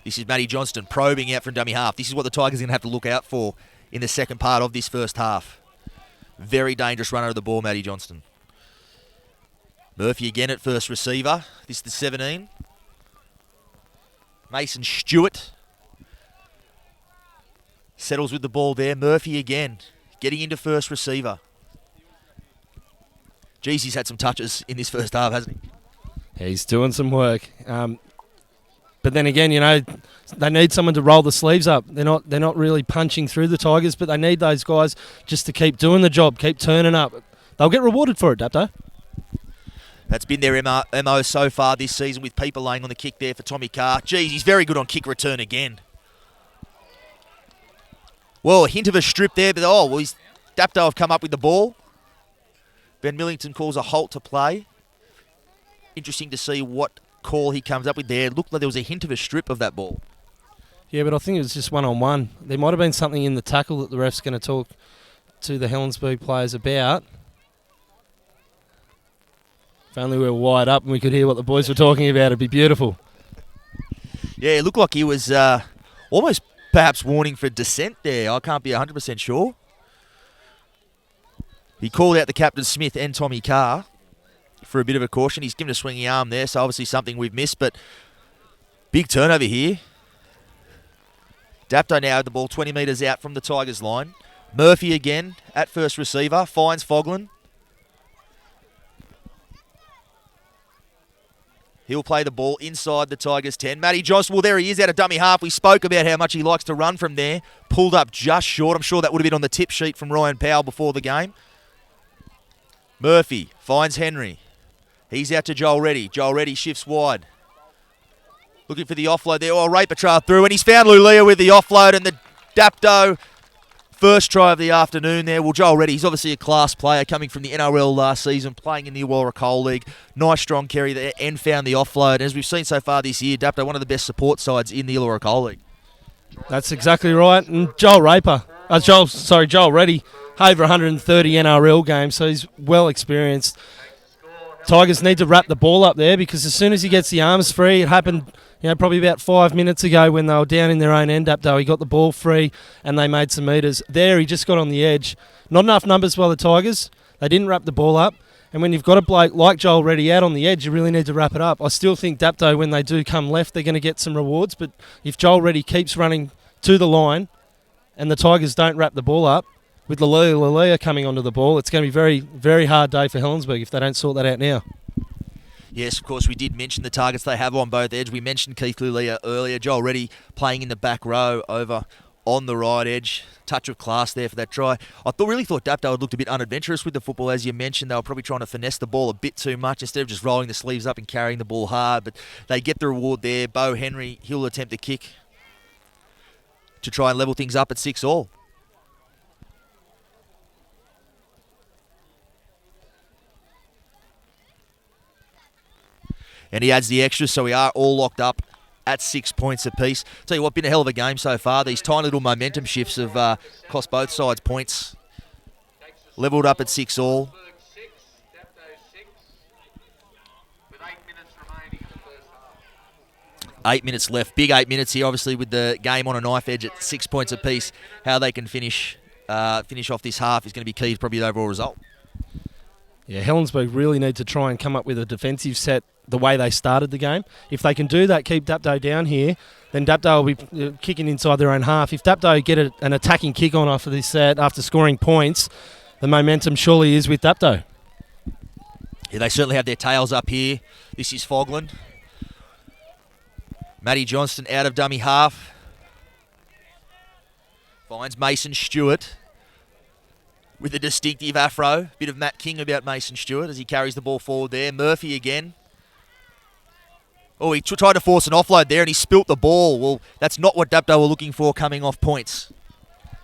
This is Matty Johnston probing out from dummy half. This is what the Tigers are going to have to look out for in the second part of this first half. Very dangerous runner of the ball, Matty Johnston. Murphy again at first receiver. This is the 17. Mason Stewart settles with the ball there. Murphy again, getting into first receiver. Geez, he's had some touches in this first half, hasn't he? He's doing some work. But then again, they need someone to roll the sleeves up. They're not really punching through the Tigers, but they need those guys just to keep doing the job, keep turning up. They'll get rewarded for it, Dapto. That's been their MO so far this season, with people laying on the kick there for Tommy Carr. Geez, he's very good on kick return again. Well, a hint of a strip there, but Dapto have come up with the ball. Ben Millington calls a halt to play. Interesting to see what call he comes up with there. Looked like there was a hint of a strip of that ball. Yeah, but I think it was just one-on-one. There might have been something in the tackle that the ref's going to talk to the Helensburgh players about. If only we were wired up and we could hear what the boys were talking about, it'd be beautiful. Yeah, it looked like he was almost perhaps warning for dissent there. I can't be 100% sure. He called out the captain Smith and Tommy Carr for a bit of a caution. He's given a swinging arm there, so obviously something we've missed, but big turnover here. Dapto now had the ball 20 metres out from the Tigers line. Murphy again at first receiver, finds Fogland. He'll play the ball inside the Tigers 10. Matty Johnson, well, there he is out of dummy half. We spoke about how much he likes to run from there. Pulled up just short. I'm sure that would have been on the tip sheet from Ryan Powell before the game. Murphy finds Henry. He's out to Joel Reddy. Joel Reddy shifts wide. Looking for the offload there. Oh, Raper trail through, and he's found Lulia with the offload, and the Dapto first try of the afternoon there. Well, Joel Reddy, he's obviously a class player coming from the NRL last season, playing in the Illawarra Coal League. Nice strong carry there and found the offload. As we've seen so far this year, Dapto, one of the best support sides in the Illawarra Coal League. That's exactly right. And Joel Reddy, over 130 NRL games, so he's well experienced. Tigers need to wrap the ball up there, because as soon as he gets the arms free, it happened probably about 5 minutes ago when they were down in their own end up, though. He got the ball free and they made some meters. There, he just got on the edge. Not enough numbers by the Tigers. They didn't wrap the ball up. And when you've got a bloke like Joel Reddy out on the edge, you really need to wrap it up. I still think Dapto, when they do come left, they're going to get some rewards. But if Joel Reddy keeps running to the line and the Tigers don't wrap the ball up, with Lulia coming onto the ball, it's going to be a very, very hard day for Helensburgh if they don't sort that out now. Yes, of course, we did mention the targets they have on both edge. We mentioned Keith Lulia earlier. Joel Reddy playing in the back row over on the right edge. Touch of class there for that try. I really thought Dapto had looked a bit unadventurous with the football. As you mentioned, they were probably trying to finesse the ball a bit too much instead of just rolling the sleeves up and carrying the ball hard. But they get the reward there. Bo Henry, he'll attempt a kick to try and level things up at 6-all. And he adds the extra, so we are all locked up at 6 points apiece. Tell you what, been a hell of a game so far. These tiny little momentum shifts have cost both sides points. Levelled up at 6-all. 8 minutes left. Big 8 minutes here, obviously, with the game on a knife edge at 6 points apiece. How they can finish off this half is going to be key to probably the overall result. Yeah, Helensburgh really need to try and come up with a defensive set the way they started the game. If they can do that, keep Dapto down here, then Dapto will be kicking inside their own half. If Dapto get an attacking kick on after this set, after scoring points, the momentum surely is with Dapto. Yeah, they certainly have their tails up here. This is Fogland. Matty Johnston out of dummy half. Finds Mason Stewart with a distinctive afro. Bit of Matt King about Mason Stewart as he carries the ball forward there. Murphy again. Oh, he tried to force an offload there and he spilt the ball. Well, that's not what Dapto were looking for coming off points.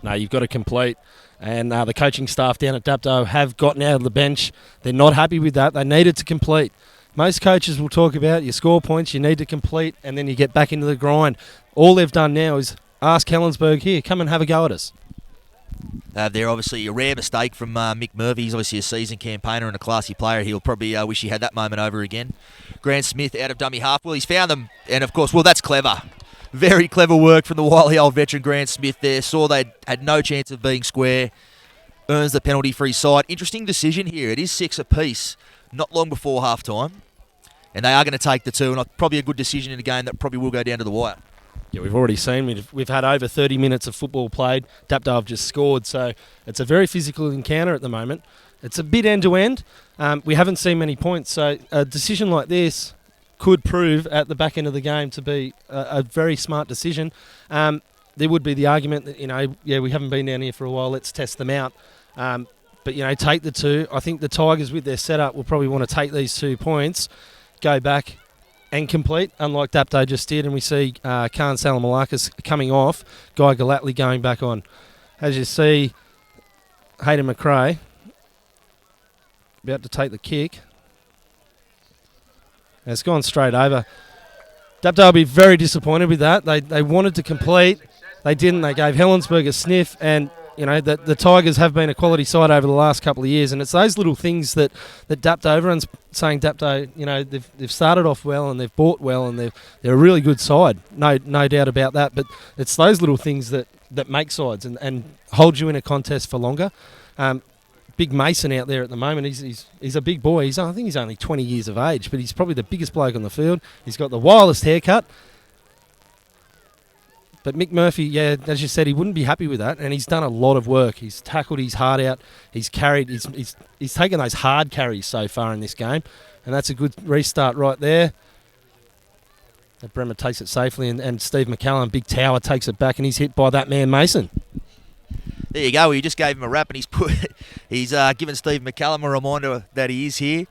No, you've got to complete. And the coaching staff down at Dapto have gotten out of the bench. They're not happy with that. They needed to complete. Most coaches will talk about you score points, you need to complete, and then you get back into the grind. All they've done now is ask Helensburgh, here, come and have a go at us. They're obviously a rare mistake from Mick Murphy. He's obviously a seasoned campaigner and a classy player. He'll probably wish he had that moment over again. Grant Smith out of dummy half. Well, he's found them. And, of course, that's clever. Very clever work from the wily old veteran Grant Smith there. Saw they had no chance of being square. Earns the penalty for his side. Interesting decision here. It is 6 apiece, not long before half-time. And they are going to take the 2. And probably a good decision in a game that probably will go down to the wire. Yeah, we've already seen, we've had over 30 minutes of football played. Dapto have just scored, so it's a very physical encounter at the moment. It's a bit end-to-end. We haven't seen many points, so a decision like this could prove at the back end of the game to be a very smart decision. There would be the argument that, we haven't been down here for a while, let's test them out. But, take the 2. I think the Tigers with their setup will probably want to take these 2 points, go back and complete, unlike Dapto just did, and we see Khan Salamalakis coming off, Guy Galatly going back on. As you see, Hayden McRae about to take the kick. And it's gone straight over. Dapto will be very disappointed with that. They wanted to complete. They didn't. They gave Helensburgh a sniff, and the Tigers have been a quality side over the last couple of years, and it's those little things that Dapto, everyone's saying Dapto, they've started off well and they've bought well and they're a really good side, no doubt about that, but it's those little things that make sides and hold you in a contest for longer. Big Mason out there at the moment, he's a big boy. I think he's only 20 years of age, but he's probably the biggest bloke on the field. He's got the wildest haircut. But Mick Murphy, as you said, he wouldn't be happy with that, and he's done a lot of work. He's tackled his heart out. He's carried. He's taken those hard carries so far in this game, and that's a good restart right there. Bremer takes it safely, and Steve McCallum, big tower, takes it back, and he's hit by that man Mason. There you go. He just gave him a rap, and he's given Steve McCallum a reminder that he is here.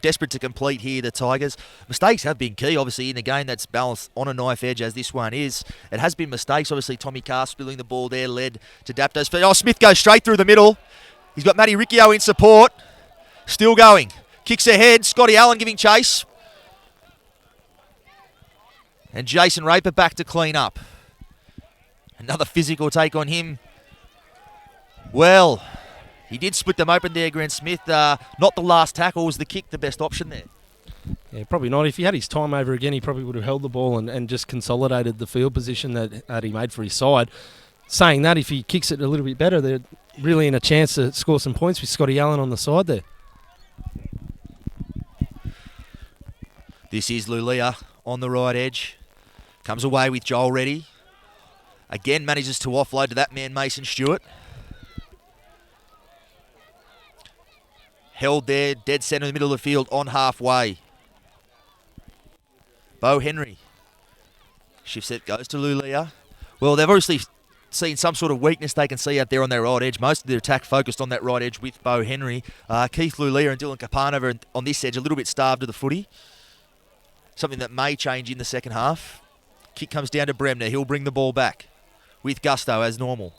Desperate to complete here, the Tigers. Mistakes have been key, obviously, in a game that's balanced on a knife edge as this one is. It has been mistakes. Obviously, Tommy Carr spilling the ball there led to Dapto's feet. Oh, Smith goes straight through the middle. He's got Matty Riccio in support. Still going. Kicks ahead. Scotty Allen giving chase. And Jason Raper back to clean up. Another physical take on him. Well, he did split them open there, Grant Smith. Not the last tackle. Was the kick the best option there? Yeah, probably not. If he had his time over again, he probably would have held the ball and just consolidated the field position that he made for his side. Saying that, if he kicks it a little bit better, they're really in a chance to score some points with Scotty Allen on the side there. This is Lulia on the right edge. Comes away with Joel Reddy. Again, manages to offload to that man, Mason Stewart. Held there, dead centre in the middle of the field on halfway. Bo Henry. Shifts it, goes to Lulia. Well, they've obviously seen some sort of weakness they can see out there on their right edge. Most of their attack focused on that right edge with Bo Henry. Keith Lulia and Dylan Kapan over on this edge, a little bit starved to the footy. Something that may change in the second half. Kick comes down to Bremner. He'll bring the ball back with gusto as normal.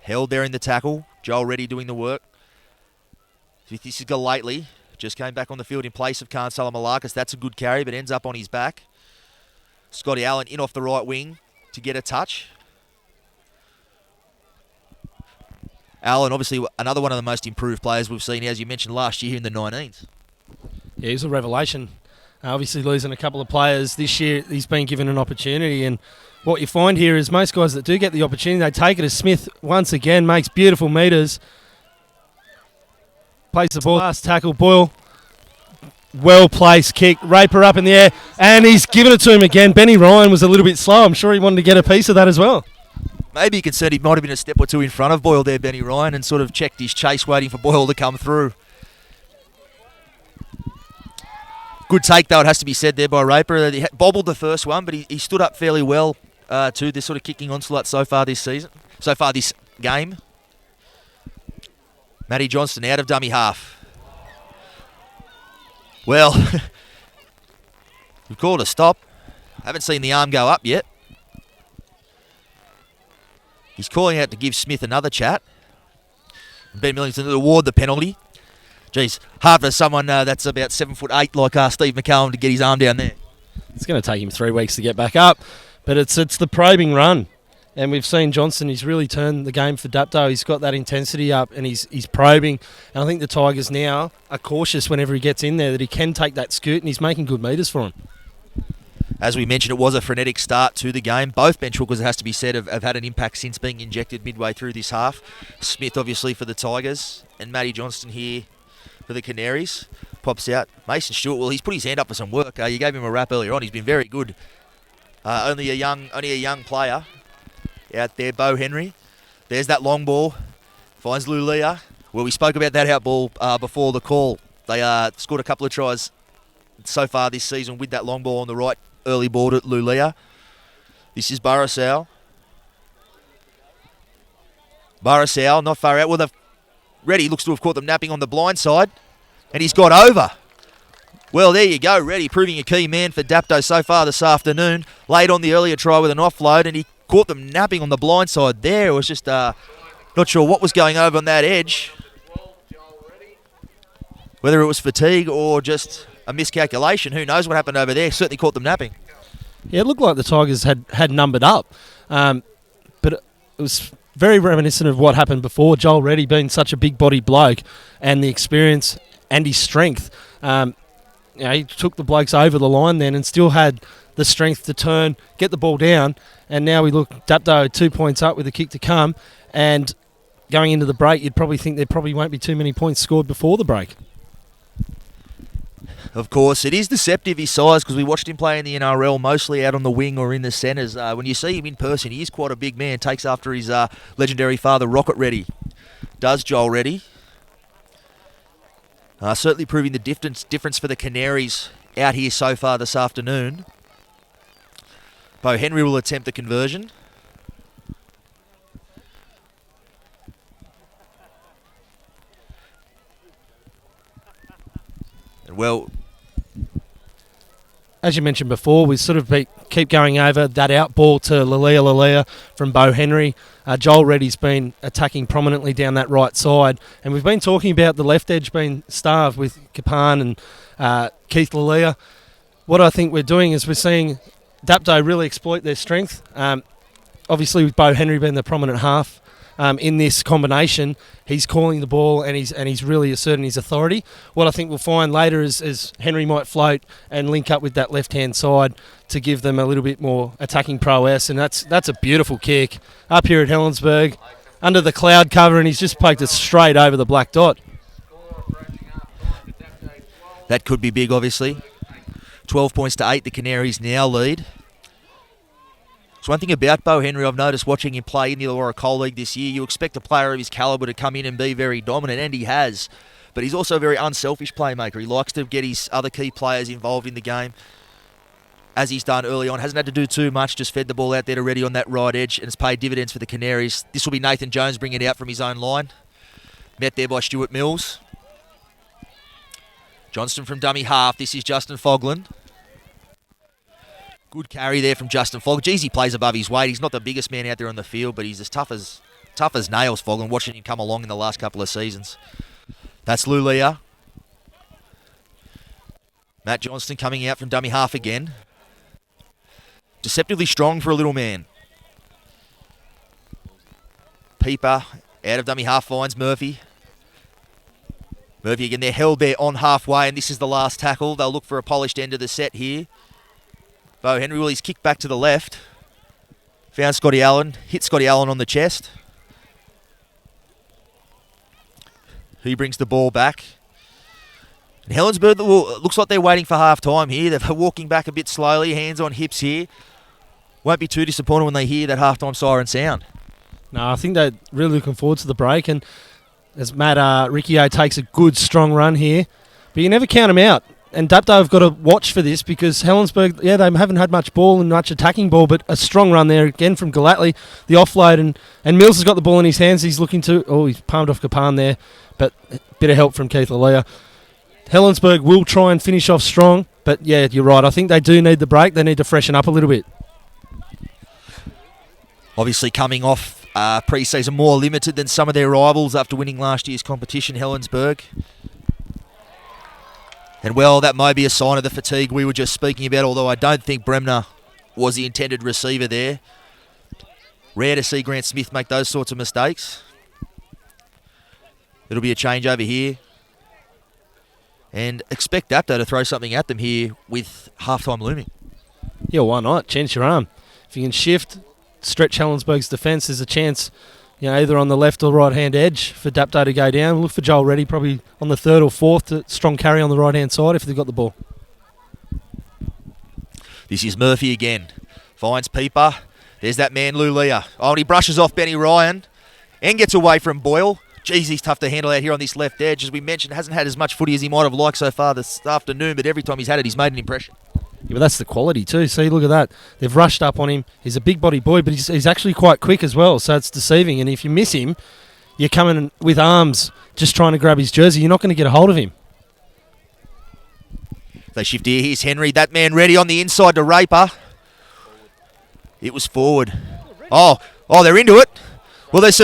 Held there in the tackle. Joel Reddy doing the work. This is Galately. Just came back on the field in place of Khan Salamalakis. That's a good carry, but ends up on his back. Scotty Allen in off the right wing to get a touch. Allen, obviously another one of the most improved players we've seen, as you mentioned, last year in the 19s. Yeah, he's a revelation. Obviously losing a couple of players this year, he's been given an opportunity, and what you find here is most guys that do get the opportunity, they take it as Smith once again makes beautiful metres. Plays the ball, last tackle, Boyle. Well-placed kick, Raper up in the air, and he's given it to him again. Benny Ryan was a little bit slow. I'm sure he wanted to get a piece of that as well. Maybe you could say he might have been a step or two in front of Boyle there, Benny Ryan, and sort of checked his chase, waiting for Boyle to come through. Good take, though, it has to be said there by Raper. He bobbled the first one, but he stood up fairly well to this sort of kicking onslaught so far this game. Matty Johnston out of dummy half. Well, we've called a stop. Haven't seen the arm go up yet. He's calling out to give Smith another chat. Ben Millington to award the penalty. Geez, hard for someone that's about 7'8" like Steve McCallum to get his arm down there. It's going to take him 3 weeks to get back up, but it's the probing run. And we've seen Johnson, he's really turned the game for Dapto. He's got that intensity up and he's probing. And I think the Tigers now are cautious whenever he gets in there that he can take that scoot, and he's making good metres for him. As we mentioned, it was a frenetic start to the game. Both bench hookers, it has to be said, have had an impact since being injected midway through this half. Smith, obviously, for the Tigers, and Matty Johnston here for the Canaries. Pops out. Mason Stewart, well, he's put his hand up for some work. You gave him a rap earlier on. He's been very good. Only a young player out there, Bo Henry. There's that long ball. Finds Lulia. Well, we spoke about that out ball before the call. They scored a couple of tries so far this season with that long ball on the right, early ball at Lulia. This is Barasau. Barasau, not far out. Well, Reddy looks to have caught them napping on the blind side, and he's got over. Well, there you go, Reddy proving a key man for Dapto so far this afternoon. Laid on the earlier try with an offload, and he caught them napping on the blind side there. It was just not sure what was going over on that edge. Whether it was fatigue or just a miscalculation, who knows what happened over there. Certainly caught them napping. Yeah, it looked like the Tigers had numbered up, but it was very reminiscent of what happened before. Joel Reddy being such a big body bloke and the experience and his strength. He took the blokes over the line then and still had the strength to turn, get the ball down, and now we look Dapto 2 points up with a kick to come, and going into the break you'd probably think there probably won't be too many points scored before the break. Of course, it is deceptive, his size, because we watched him play in the NRL, mostly out on the wing or in the centres. When you see him in person, he is quite a big man, takes after his legendary father, Rocket Reddy. Does Joel Reddy. Certainly proving the difference for the Canaries out here so far this afternoon. Bo Henry will attempt the conversion. And well, as you mentioned before, we sort of keep going over that out ball to Lalia from Bo Henry. Joel Reddy's been attacking prominently down that right side, and we've been talking about the left edge being starved with Kapan and Keith Lalia. What I think we're doing is we're seeing Dapto really exploit their strength. Obviously, with Bo Henry being the prominent half in this combination, he's calling the ball and he's really asserting his authority. What I think we'll find later is Henry might float and link up with that left-hand side to give them a little bit more attacking prowess, and that's a beautiful kick up here at Helensburgh under the cloud cover, and he's just poked it straight over the black dot. That could be big, obviously. 12 points to 8, the Canaries now lead. So one thing about Bo Henry, I've noticed watching him play in the Illawarra Coal League this year, you expect a player of his calibre to come in and be very dominant, and he has. But he's also a very unselfish playmaker. He likes to get his other key players involved in the game, as he's done early on. Hasn't had to do too much, just fed the ball out there to Reddy on that right edge, and it's paid dividends for the Canaries. This will be Nathan Jones bringing it out from his own line. Met there by Stuart Mills. Johnston from dummy half. This is Justin Fogland. Good carry there from Justin Fogland. Geez, he plays above his weight. He's not the biggest man out there on the field, but he's as tough as nails, Fogland, watching him come along in the last couple of seasons. That's Lulia. Matt Johnston coming out from dummy half again. Deceptively strong for a little man. Peeper out of dummy half finds Murphy. Murphy again, they're held there on halfway, and this is the last tackle. They'll look for a polished end of the set here. Bo Henry, well, he's kicked back to the left. Found Scotty Allen, hit Scotty Allen on the chest. He brings the ball back. And Helensburgh, well, looks like they're waiting for half time here. They're walking back a bit slowly, hands on hips here. Won't be too disappointed when they hear that halftime siren sound. No, I think they're really looking forward to the break, and as Matt Riccio takes a good, strong run here, but you never count them out. And Dapto have got to watch for this because Helensburgh, they haven't had much ball and much attacking ball, but a strong run there again from Galatly, the offload, and Mills has got the ball in his hands. He's looking to, he's palmed off Kapan there, but a bit of help from Keith Lalia. Helensburgh will try and finish off strong, but yeah, you're right. I think they do need the break. They need to freshen up a little bit. Obviously coming off pre-season more limited than some of their rivals after winning last year's competition, Helensburgh. And well, that may be a sign of the fatigue we were just speaking about, although I don't think Bremner was the intended receiver there. Rare to see Grant Smith make those sorts of mistakes. It'll be a change over here. And expect Dapto to throw something at them here with halftime looming. Yeah, why not? Chance your arm. If you can shift, stretch Helensburgh's defence, there's a chance, either on the left or right-hand edge for Dapto to go down. Look for Joel Reddy probably on the third or fourth, strong carry on the right-hand side if they've got the ball. This is Murphy again. Finds Peeper. There's that man, Lulia. Oh, and he brushes off Benny Ryan and gets away from Boyle. Geez, he's tough to handle out here on this left edge. As we mentioned, hasn't had as much footy as he might have liked so far this afternoon, but every time he's had it, he's made an impression. Yeah, but that's the quality too. See, look at that. They've rushed up on him. He's a big body boy, but he's actually quite quick as well, so it's deceiving. And if you miss him, you're coming with arms just trying to grab his jersey. You're not going to get a hold of him. They shift here. Here's Henry. That man ready on the inside to Raper. It was forward. Oh, they're into it. Well, there's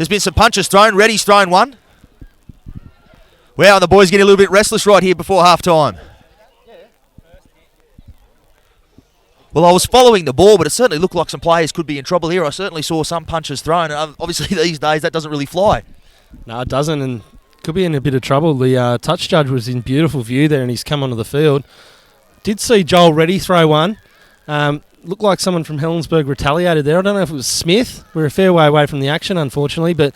been some punches thrown. Reddy's thrown one. Wow, and the boys getting a little bit restless right here before half-time. Well, I was following the ball, but it certainly looked like some players could be in trouble here. I certainly saw some punches thrown. Obviously, these days, that doesn't really fly. No, it doesn't, and could be in a bit of trouble. The touch judge was in beautiful view there, and he's come onto the field. Did see Joel Reddy throw one. Looked like someone from Helensburgh retaliated there. I don't know if it was Smith. We're a fair way away from the action, unfortunately, but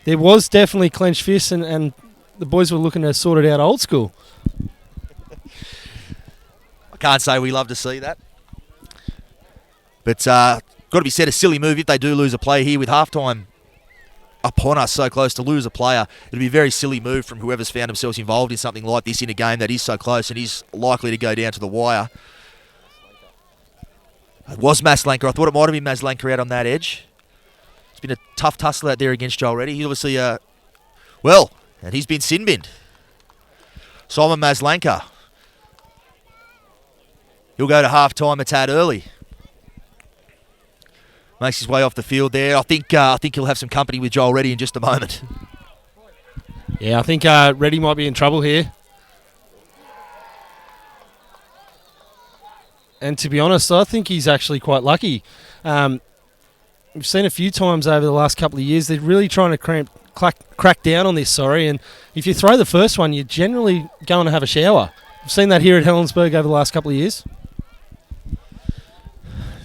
there was definitely clenched fists, and the boys were looking to sort it out old school. I can't say we love to see that. But got to be said, a silly move if they do lose a play here with halftime upon us, so close to lose a player. It'll be a very silly move from whoever's found themselves involved in something like this in a game that is so close and is likely to go down to the wire. It was Maslanka. I thought it might have been Maslanka out on that edge. It's been a tough tussle out there against Joel Reddy. He obviously, and he's been sin-binned. Simon Maslanka. He'll go to half-time a tad early. Makes his way off the field there. I think he'll have some company with Joel Reddy in just a moment. Yeah, I think Reddy might be in trouble here. And to be honest, I think he's actually quite lucky. We've seen a few times over the last couple of years, they're really trying to crack down on this, and if you throw the first one, you're generally going to have a shower. We've seen that here at Helensburgh over the last couple of years.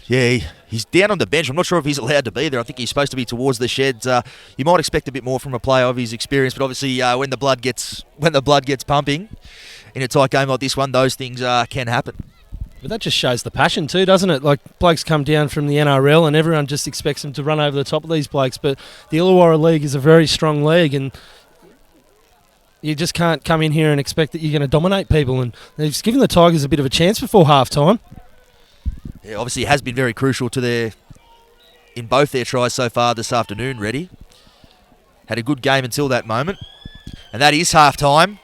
Yeah, he's down on the bench. I'm not sure if he's allowed to be there. I think he's supposed to be towards the sheds. You might expect a bit more from a player of his experience, but obviously when the blood gets pumping in a tight game like this one, those things can happen. But that just shows the passion too, doesn't it? Like, blokes come down from the NRL and everyone just expects them to run over the top of these blokes, but the Illawarra League is a very strong league, and you just can't come in here and expect that you're going to dominate people, and they've given the Tigers a bit of a chance before half-time. Yeah, obviously it has been very crucial to in both their tries so far this afternoon, Reddy. Had a good game until that moment. And that is half-time.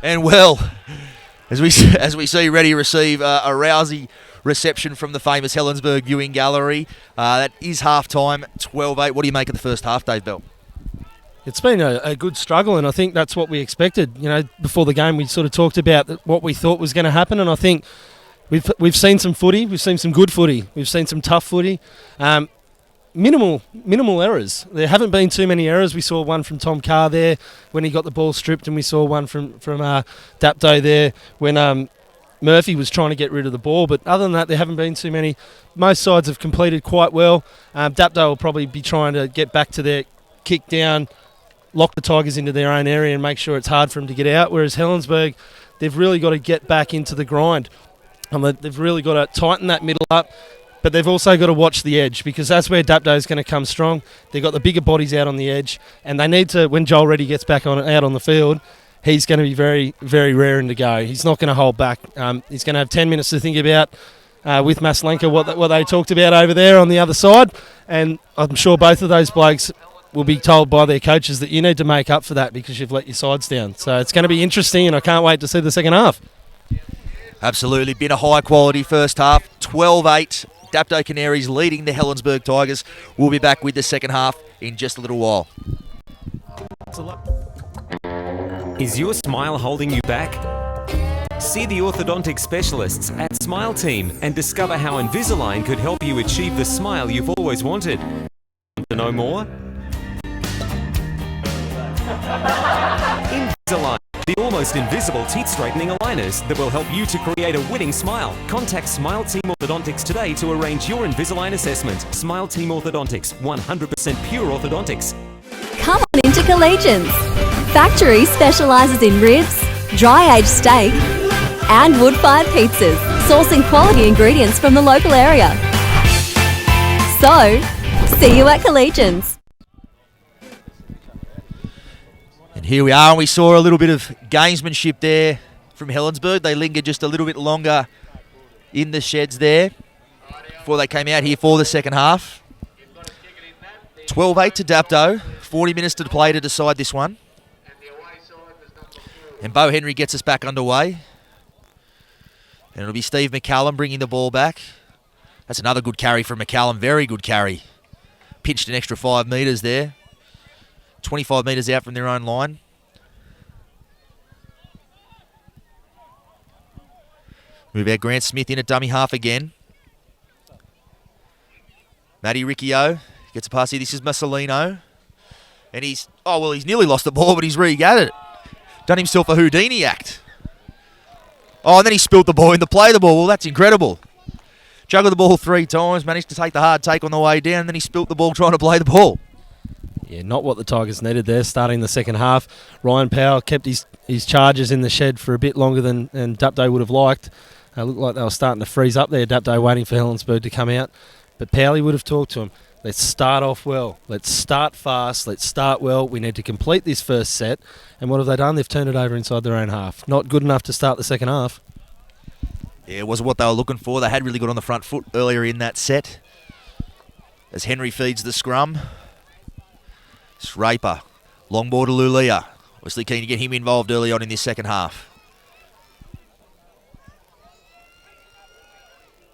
And well, as we see Reddy receive a rousy reception from the famous Helensburgh viewing gallery. That is half-time, 12-8. What do you make of the first half, Dave Bell? It's been a good struggle, and I think that's what we expected. You know, before the game, we sort of talked about what we thought was going to happen, and I think we've seen some footy. We've seen some good footy. We've seen some tough footy. Minimal errors. There haven't been too many errors. We saw one from Tom Carr there when he got the ball stripped, and we saw one from Dapto there when Murphy was trying to get rid of the ball. But other than that, there haven't been too many. Most sides have completed quite well. Dapto will probably be trying to get back to their kick down, lock the Tigers into their own area and make sure it's hard for them to get out, whereas Helensburgh, they've really got to get back into the grind. They've really got to tighten that middle up, but they've also got to watch the edge, because that's where Dapto is going to come strong. They've got the bigger bodies out on the edge, and they need to, when Joel Reddy gets back out on the field, he's going to be very, very raring to go. He's not going to hold back. He's going to have 10 minutes to think about with Maslanka what they talked about over there on the other side, and I'm sure both of those blokes will be told by their coaches that you need to make up for that because you've let your sides down. So it's going to be interesting, and I can't wait to see the second half. Absolutely. Been a high-quality first half. 12-8. Dapto Canaries leading the Helensburgh Tigers. We'll be back with the second half in just a little while. Is your smile holding you back? See the orthodontic specialists at Smile Team and discover how Invisalign could help you achieve the smile you've always wanted. Want to know more? Invisalign, the almost invisible teeth straightening aligners that will help you to create a winning smile. Contact Smile Team Orthodontics today to arrange your Invisalign assessment. Smile Team Orthodontics, 100% pure orthodontics. Come on into Collegians. Factory specialises in ribs, dry-aged steak and wood-fired pizzas, sourcing quality ingredients from the local area. So, see you at Collegians. Here we are, and we saw a little bit of gamesmanship there from Helensburgh. They lingered just a little bit longer in the sheds there before they came out here for the second half. 12-8 to Dapto. 40 minutes to play to decide this one. And Bo Henry gets us back underway. And it'll be Steve McCallum bringing the ball back. That's another good carry from McCallum. Very good carry. Pinched an extra 5 metres there. 25 metres out from their own line. Move out Grant Smith in at dummy half again. Matty Riccio gets a pass here. This is Mussolino. And he's nearly lost the ball, but he's regathered it. Done himself a Houdini act. Oh, and then he spilled the ball in to play the ball. Well, that's incredible. Juggled the ball 3 times, managed to take the hard take on the way down, and then he spilt the ball trying to play the ball. Yeah, not what the Tigers needed there, starting the second half. Ryan Powell kept his charges in the shed for a bit longer than Dapto would have liked. It looked like they were starting to freeze up there, Dapto waiting for Helensburgh to come out. But Powley would have talked to him. Let's start off well. Let's start fast. Let's start well. We need to complete this first set. And what have they done? They've turned it over inside their own half. Not good enough to start the second half. Yeah, it wasn't what they were looking for. They had really got on the front foot earlier in that set. As Henry feeds the scrum. It's Raper. Long ball to Lulia. Obviously keen to get him involved early on in this second half.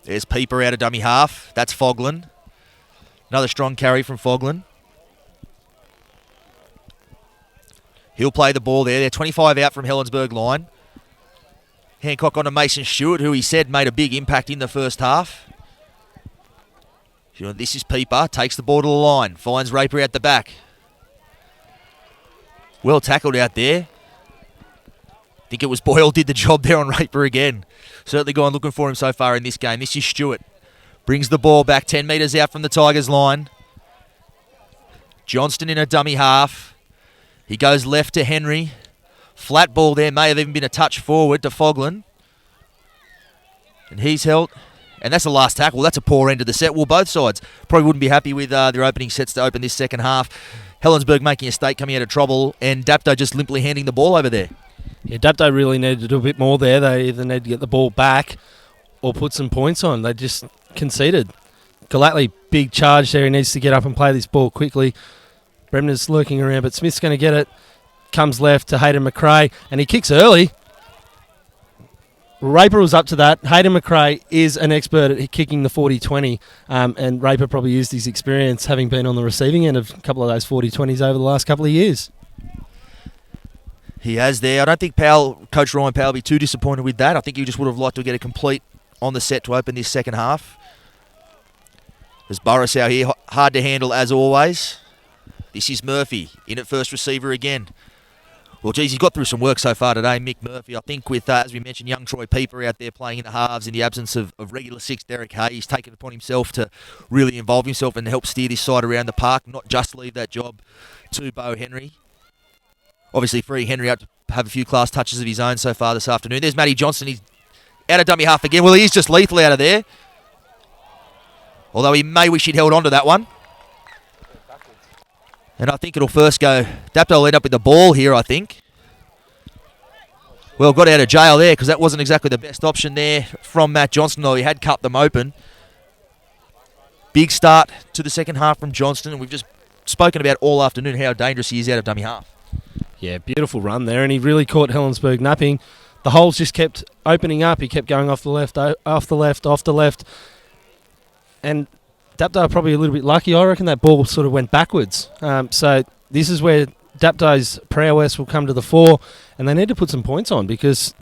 There's Pieper out of dummy half. That's Fogland. Another strong carry from Fogland. He'll play the ball there. They're 25 out from Helensburgh line. Hancock on to Mason Stewart, who he said made a big impact in the first half. This is Pieper. Takes the ball to the line. Finds Raper at the back. Well tackled out there. I think it was Boyle did the job there on Raper again. Certainly gone looking for him so far in this game. This is Stewart. Brings the ball back 10 metres out from the Tigers line. Johnston in a dummy half. He goes left to Henry. Flat ball there. May have even been a touch forward to Fogland. And he's held. And that's the last tackle. That's a poor end of the set. Well, both sides probably wouldn't be happy with their opening sets to open this second half. Helensburgh making a stake, coming out of trouble, and Dapto just limply handing the ball over there. Yeah, Dapto really needed to do a bit more there. They either need to get the ball back or put some points on. They just conceded. Galatly, big charge there. He needs to get up and play this ball quickly. Bremner's lurking around, but Smith's going to get it. Comes left to Hayden McRae, and he kicks early. Raper was up to that. Hayden McRae is an expert at kicking the 40-20, and Raper probably used his experience having been on the receiving end of a couple of those 40-20s over the last couple of years. He has there. I don't think Coach Ryan Powell will be too disappointed with that. I think he just would have liked to get a complete on the set to open this second half. There's Burris out here, hard to handle as always. This is Murphy, in at first receiver again. Well, geez, he's got through some work so far today, Mick Murphy. I think with, as we mentioned, young Troy Pieper out there playing in the halves in the absence of regular six Derek Hay, he's taken it upon himself to really involve himself and help steer this side around the park, not just leave that job to Bo Henry. Obviously, free Henry out to have a few class touches of his own so far this afternoon. There's Matty Johnson. He's out of dummy half again. Well, he is just lethal out of there. Although he may wish he'd held on to that one. And I think it'll first go... Dapto will end up with the ball here, I think. Well, got out of jail there because that wasn't exactly the best option there from Matt Johnston, though he had cut them open. Big start to the second half from Johnston, and we've just spoken about all afternoon how dangerous he is out of dummy half. Yeah, beautiful run there, and he really caught Helensburgh napping. The holes just kept opening up. He kept going off the left, off the left, off the left. And Dapto probably a little bit lucky. I reckon that ball sort of went backwards. So this is where Dapto's prowess will come to the fore, and they need to put some points on because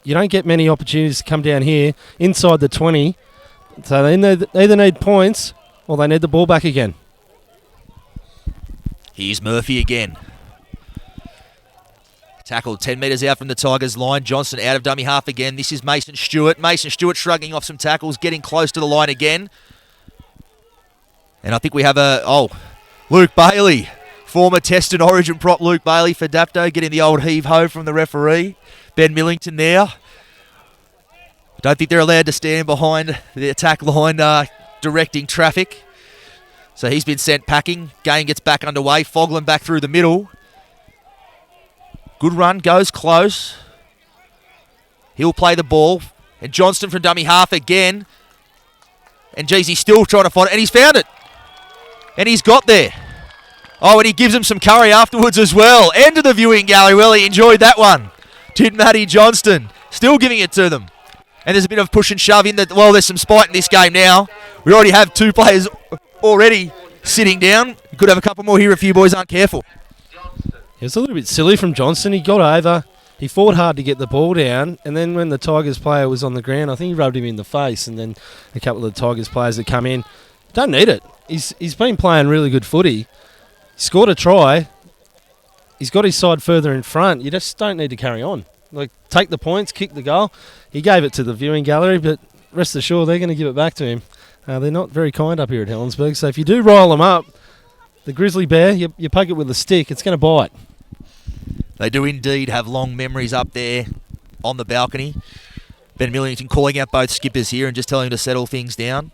you don't get many opportunities to come down here inside the 20. So they either need points or they need the ball back again. Here's Murphy again. Tackled 10 metres out from the Tigers line. Johnson out of dummy half again. This is Mason Stewart. Mason Stewart shrugging off some tackles, getting close to the line again. And I think we have Luke Bailey, former Test and Origin prop Luke Bailey for Dapto, getting the old heave-ho from the referee. Ben Millington now. I don't think they're allowed to stand behind the attack line directing traffic. So he's been sent packing. Game gets back underway. Fogland back through the middle. Good run, goes close. He'll play the ball. And Johnston from dummy half again. And geez, he's still trying to find it. And he's found it. And he's got there. Oh, and he gives him some curry afterwards as well. End of the viewing gallery. Well, he enjoyed that one. Did Matty Johnston. Still giving it to them. And there's a bit of push and shove in that. Well, there's some spite in this game now. We already have 2 players already sitting down. We could have a couple more here if you boys aren't careful. It was a little bit silly from Johnston. He got over. He fought hard to get the ball down. And then when the Tigers player was on the ground, I think he rubbed him in the face. And then a couple of the Tigers players that come in. Don't need it. He's been playing really good footy. He scored a try. He's got his side further in front. You just don't need to carry on. Like, take the points, kick the goal. He gave it to the viewing gallery, but rest assured they're going to give it back to him. They're not very kind up here at Helensburgh, so if you do rile them up, the grizzly bear, you poke it with a stick, it's going to bite. They do indeed have long memories up there on the balcony. Ben Millington calling out both skippers here and just telling them to settle things down.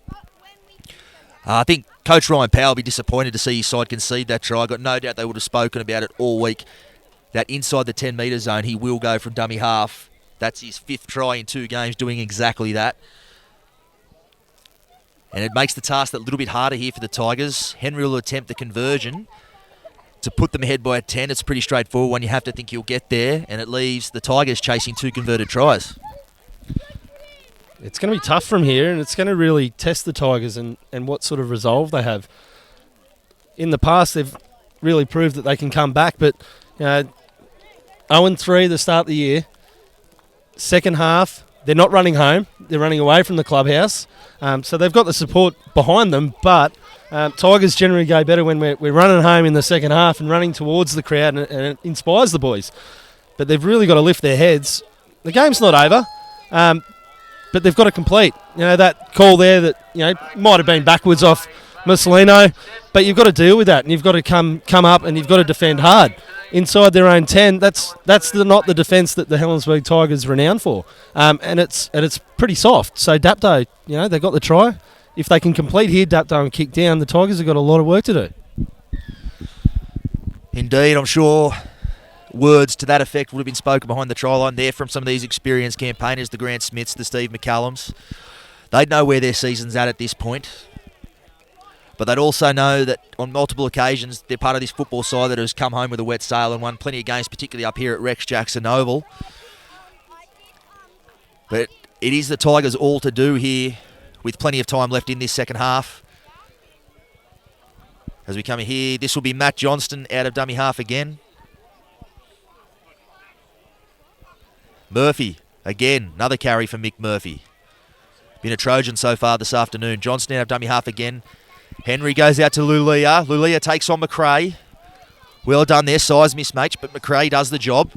I think Coach Ryan Powell will be disappointed to see his side concede that try. I got no doubt they would have spoken about it all week. That inside the 10-metre zone, he will go from dummy half. That's his 5th try in 2 games, doing exactly that. And it makes the task a little bit harder here for the Tigers. Henry will attempt the conversion to put them ahead by a 10. It's pretty straightforward when you have to think he'll get there, and it leaves the Tigers chasing 2 converted tries. It's going to be tough from here, and it's going to really test the Tigers and what sort of resolve they have. In the past, they've really proved that they can come back, but 0-3 the start of the year. Second half, they're not running home. They're running away from the clubhouse. So they've got the support behind them, but Tigers generally go better when we're running home in the second half and running towards the crowd, and it inspires the boys. But they've really got to lift their heads. The game's not over, but they've got to complete. That call there that might have been backwards off Mussolino, but you've got to deal with that, and you've got to come up, and you've got to defend hard inside their own 10. That's not the defence that the Helensburgh Tigers are renowned for, and it's pretty soft. So Dapto, they got the try. If they can complete here, Dapto, and kick down, the Tigers have got a lot of work to do. Indeed, I'm sure words to that effect would have been spoken behind the try line there from some of these experienced campaigners, the Grant Smiths, the Steve McCallums. They'd know where their season's at this point. But they'd also know that on multiple occasions they're part of this football side that has come home with a wet sail and won plenty of games, particularly up here at Rex Jackson Oval. But it is the Tigers' all to do here with plenty of time left in this second half. As we come here, this will be Matt Johnston out of dummy half again. Murphy, again, another carry for Mick Murphy. Been a Trojan so far this afternoon. Johnston out of dummy half again. Henry goes out to Lulia. Lulia takes on McRae. Well done there, size mismatch, but McRae does the job.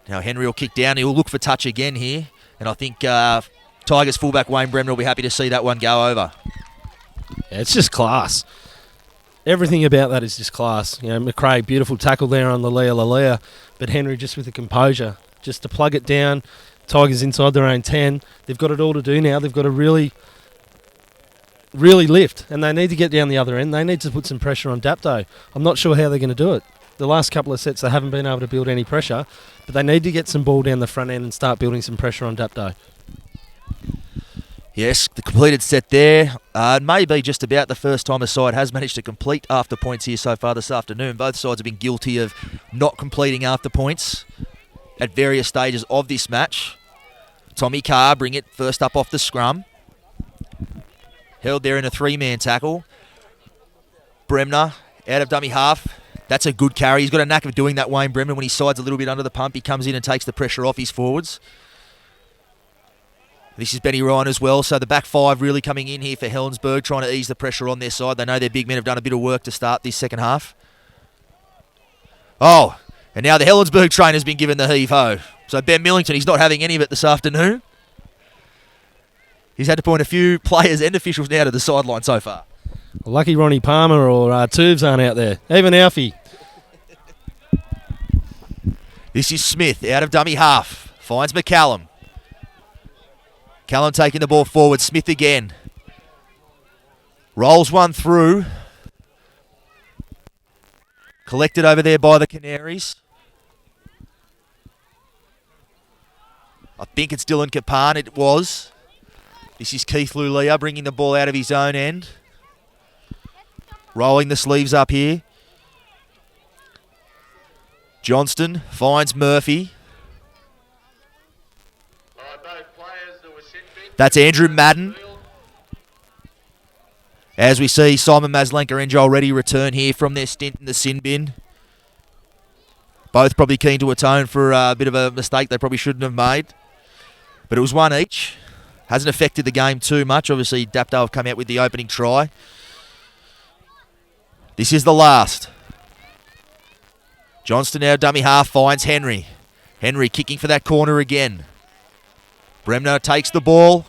Now Henry will kick down. He'll look for touch again here. And I think Tigers fullback Wayne Bremner will be happy to see that one go over. Yeah, it's just class. Everything about that is just class. McRae, beautiful tackle there on Lalia. But Henry just with the composure, just to plug it down. Tigers inside their own 10. They've got it all to do now. They've got to really lift, and they need to get down the other end. They need to put some pressure on Dapto. I'm not sure how they're going to do it. The last couple of sets, they haven't been able to build any pressure, but they need to get some ball down the front end and start building some pressure on Dapto. Yes, the completed set there. It may be just about the first time a side has managed to complete after points here so far this afternoon. Both sides have been guilty of not completing after points at various stages of this match. Tommy Carr bring it first up off the scrum. Held there in a 3-man tackle. Bremner out of dummy half. That's a good carry. He's got a knack of doing that, Wayne Bremner. When he sides a little bit under the pump, he comes in and takes the pressure off his forwards. This is Benny Ryan as well. So the back 5 really coming in here for Helensburgh, trying to ease the pressure on their side. They know their big men have done a bit of work to start this second half. Oh, and now the Helensburgh trainer's been given the heave-ho. So Ben Millington, he's not having any of it this afternoon. He's had to point a few players and officials now to the sideline so far. Lucky Ronnie Palmer or Tubes aren't out there. Even Alfie. This is Smith out of dummy half. Finds McCallum. Callum taking the ball forward. Smith again. Rolls one through. Collected over there by the Canaries. I think it's Dylan Kapan. It was. This is Keith Lulia bringing the ball out of his own end. Rolling the sleeves up here. Johnston finds Murphy. That's Andrew Madden. As we see Simon Maslenka and Joel Reddy return here from their stint in the sin bin. Both probably keen to atone for a bit of a mistake they probably shouldn't have made. But it was one each. Hasn't affected the game too much. Obviously, Dapto have come out with the opening try. This is the last. Johnston now dummy half finds Henry. Henry kicking for that corner again. Bremner takes the ball.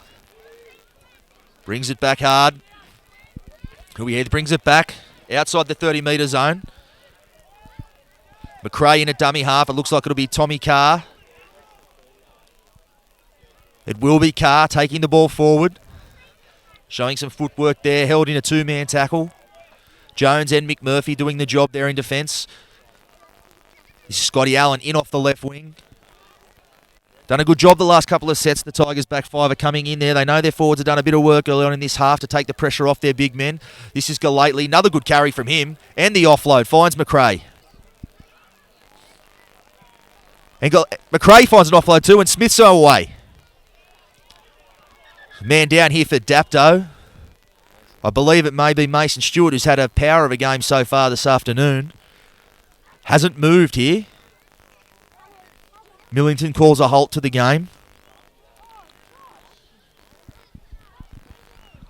Brings it back hard. Brings it back outside the 30-metre zone. McRae in a dummy half. It looks like it'll be Tommy Carr. It will be Carr taking the ball forward. Showing some footwork there. Held in a two-man tackle. Jones and McMurphy doing the job there in defence. This is Scotty Allen in off the left wing. Done a good job the last couple of sets. The Tigers back five are coming in there. They know their forwards have done a bit of work early on in this half to take the pressure off their big men. This is Galately. Another good carry from him. And the offload finds McRae. And McRae finds an offload too, and Smith's away. Man down here for Dapto. I believe it may be Mason Stewart, who's had a power of a game so far this afternoon. Hasn't moved here. Millington calls a halt to the game.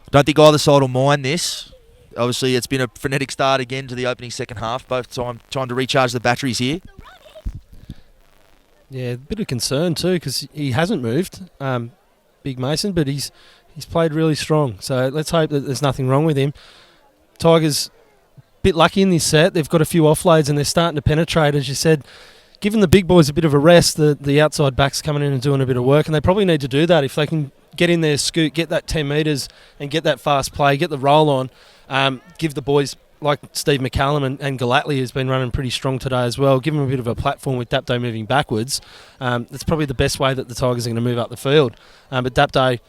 Don't think either side will mind this. Obviously, it's been a frenetic start again to the opening second half. Both trying to recharge the batteries here. Yeah, a bit of concern too because he hasn't moved, Big Mason, but he's played really strong. So let's hope that there's nothing wrong with him. Tigers a bit lucky in this set. They've got a few offloads and they're starting to penetrate, as you said. Giving the big boys a bit of a rest, the outside backs coming in and doing a bit of work, and they probably need to do that if they can get in there, scoot, get that 10 metres and get that fast play, get the roll on, give the boys like Steve McCallum and Galately, who's been running pretty strong today as well, give them a bit of a platform with Dapto moving backwards. That's probably the best way that the Tigers are going to move up the field. But Dapto,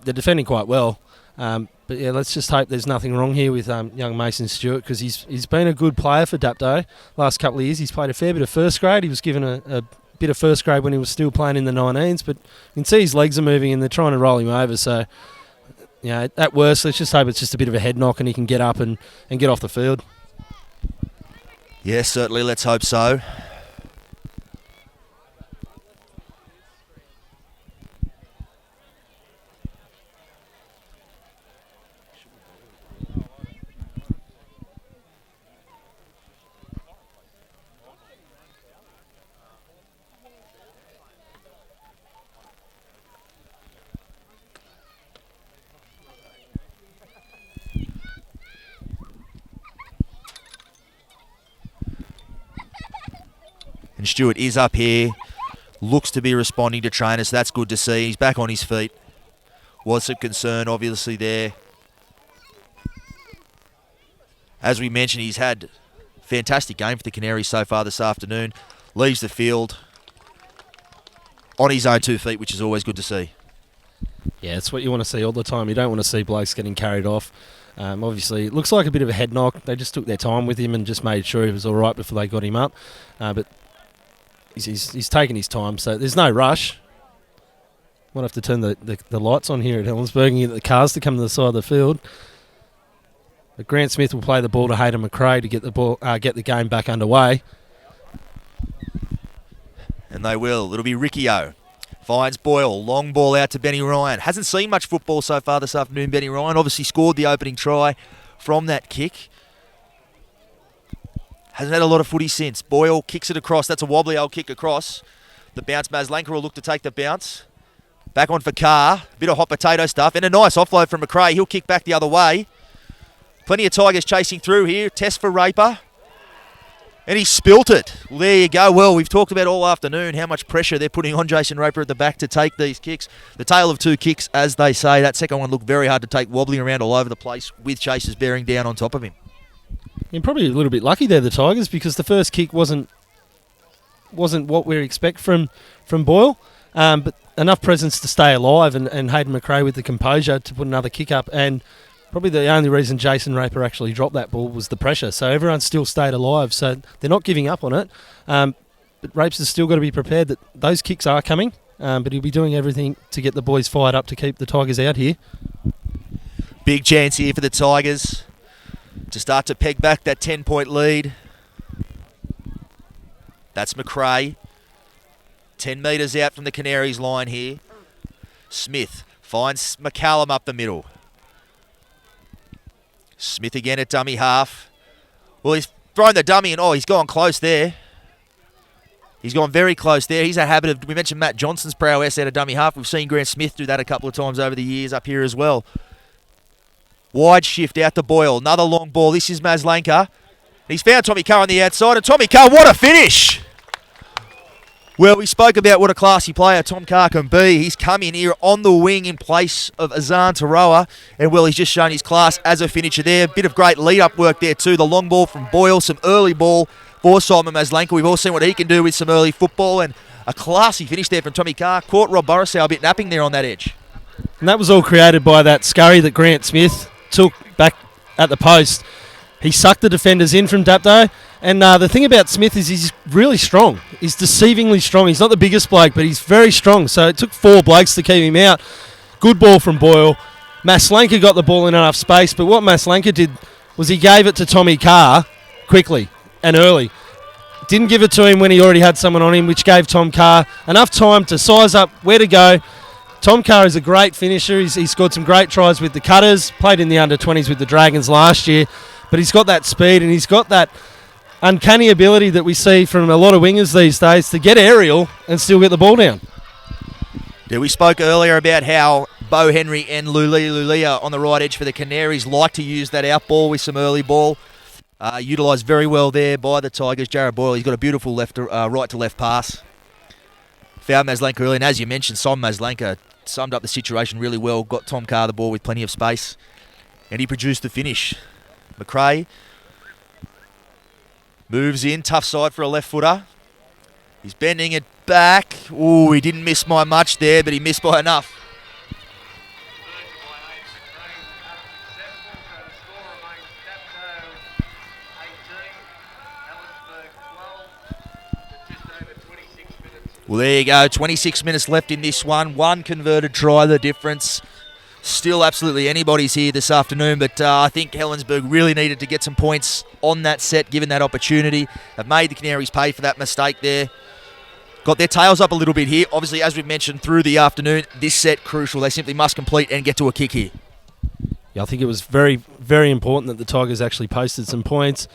they're defending quite well. But yeah, let's just hope there's nothing wrong here with young Mason Stewart because he's been a good player for Dapto last couple of years. He's played a fair bit of first grade. He was given a bit of first grade when he was still playing in the 19s, but you can see his legs are moving and they're trying to roll him over. So, you know, at worst, let's just hope it's just a bit of a head knock and he can get up and get off the field. Yes, certainly. Let's hope so. And Stewart is up here, looks to be responding to trainers, so that's good to see. He's back on his feet. Was some concern, obviously, there. As we mentioned, he's had a fantastic game for the Canaries so far this afternoon. Leaves the field on his own 2 feet, which is always good to see. Yeah, it's what you want to see all the time. You don't want to see blokes getting carried off. Obviously, it looks like a bit of a head knock. They just took their time with him and just made sure he was all right before they got him up. But he's taken his time, so there's no rush. Might have to turn the lights on here at Helensburgh and get the cars to come to the side of the field. But Grant Smith will play the ball to Hayden McRae to get the game back underway. And they will. It'll be Riccio. Finds Boyle. Long ball out to Benny Ryan. Hasn't seen much football so far this afternoon, Benny Ryan. Obviously scored the opening try from that kick. Hasn't had a lot of footy since. Boyle kicks it across. That's a wobbly old kick across. The bounce, Maslenka will look to take the bounce. Back on for Carr. Bit of hot potato stuff. And a nice offload from McRae. He'll kick back the other way. Plenty of Tigers chasing through here. Test for Raper. And he spilt it. Well, there you go. Well, we've talked about all afternoon how much pressure they're putting on Jason Raper at the back to take these kicks. The tale of two kicks, as they say. That second one looked very hard to take, wobbling around all over the place with chasers bearing down on top of him. And probably a little bit lucky there, the Tigers, because the first kick wasn't what we expect from Boyle, but enough presence to stay alive, and Hayden McRae with the composure to put another kick up. And probably the only reason Jason Raper actually dropped that ball was the pressure. So everyone still stayed alive. So they're not giving up on it. But Rapes has still got to be prepared that those kicks are coming, but he'll be doing everything to get the boys fired up to keep the Tigers out here. Big chance here for the Tigers to start to peg back that 10-point lead. That's McRae. 10 metres out from the Canaries line here. Smith finds McCallum up the middle. Smith again at dummy half. Well, he's thrown the dummy and, he's gone close there. He's gone very close there. He's a habit of, we mentioned Matt Johnson's prowess out of dummy half. We've seen Grant Smith do that a couple of times over the years up here as well. Wide shift out to Boyle. Another long ball. This is Maslanka. He's found Tommy Carr on the outside. And Tommy Carr, what a finish! Well, we spoke about what a classy player Tom Carr can be. He's come in here on the wing in place of Azan Taroa. And, well, he's just shown his class as a finisher there. Bit of great lead-up work there too. The long ball from Boyle. Some early ball for Simon Maslanka. We've all seen what he can do with some early football. And a classy finish there from Tommy Carr. Caught Rob Burrisau a bit napping there on that edge. And that was all created by that scurry that Grant Smith took back at the post. He sucked the defenders in from Dapto. And the thing about Smith is he's really strong. He's deceivingly strong. He's not the biggest bloke, but he's very strong. So it took 4 blokes to keep him out. Good ball from Boyle. Maslanka got the ball in enough space, but what Maslanka did was he gave it to Tommy Carr quickly and early. Didn't give it to him when he already had someone on him, which gave Tom Carr enough time to size up where to go. Tom Carr is a great finisher. He scored some great tries with the Cutters, played in the under-20s with the Dragons last year, but he's got that speed and he's got that uncanny ability that we see from a lot of wingers these days to get aerial and still get the ball down. Yeah, we spoke earlier about how Bo Henry and Lulia on the right edge for the Canaries like to use that out ball with some early ball. Utilised very well there by the Tigers. Jared Boyle, he's got a beautiful right to left pass. Found Maslanka early, and as you mentioned, Simon Maslanka summed up the situation really well, got Tom Carr the ball with plenty of space, and he produced the finish. McRae moves in, tough side for a left footer. He's bending it back. Ooh, he didn't miss by much there, but he missed by enough. Well, there you go. 26 minutes left in this one. One converted try, the difference. Still absolutely anybody's here this afternoon, but I think Helensburgh really needed to get some points on that set, given that opportunity. Have made the Canaries pay for that mistake there. Got their tails up a little bit here. Obviously, as we've mentioned through the afternoon, this set crucial. They simply must complete and get to a kick here. Yeah, I think it was very, very important that the Tigers actually posted some points.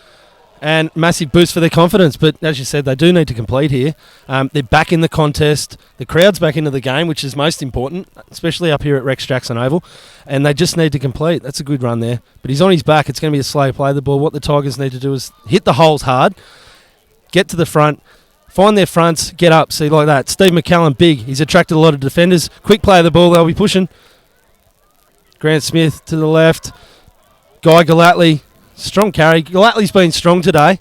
And massive boost for their confidence. But as you said, they do need to complete here. They're back in the contest. The crowd's back into the game, which is most important, especially up here at Rex Jackson Oval. And they just need to complete. That's a good run there. But he's on his back. It's going to be a slow play. The ball. What the Tigers need to do is hit the holes hard, get to the front, find their fronts, get up. See, like that. Steve McCallum, big. He's attracted a lot of defenders. Quick play of the ball. They'll be pushing. Grant Smith to the left. Guy Galatly. Strong carry. Galatly's been strong today,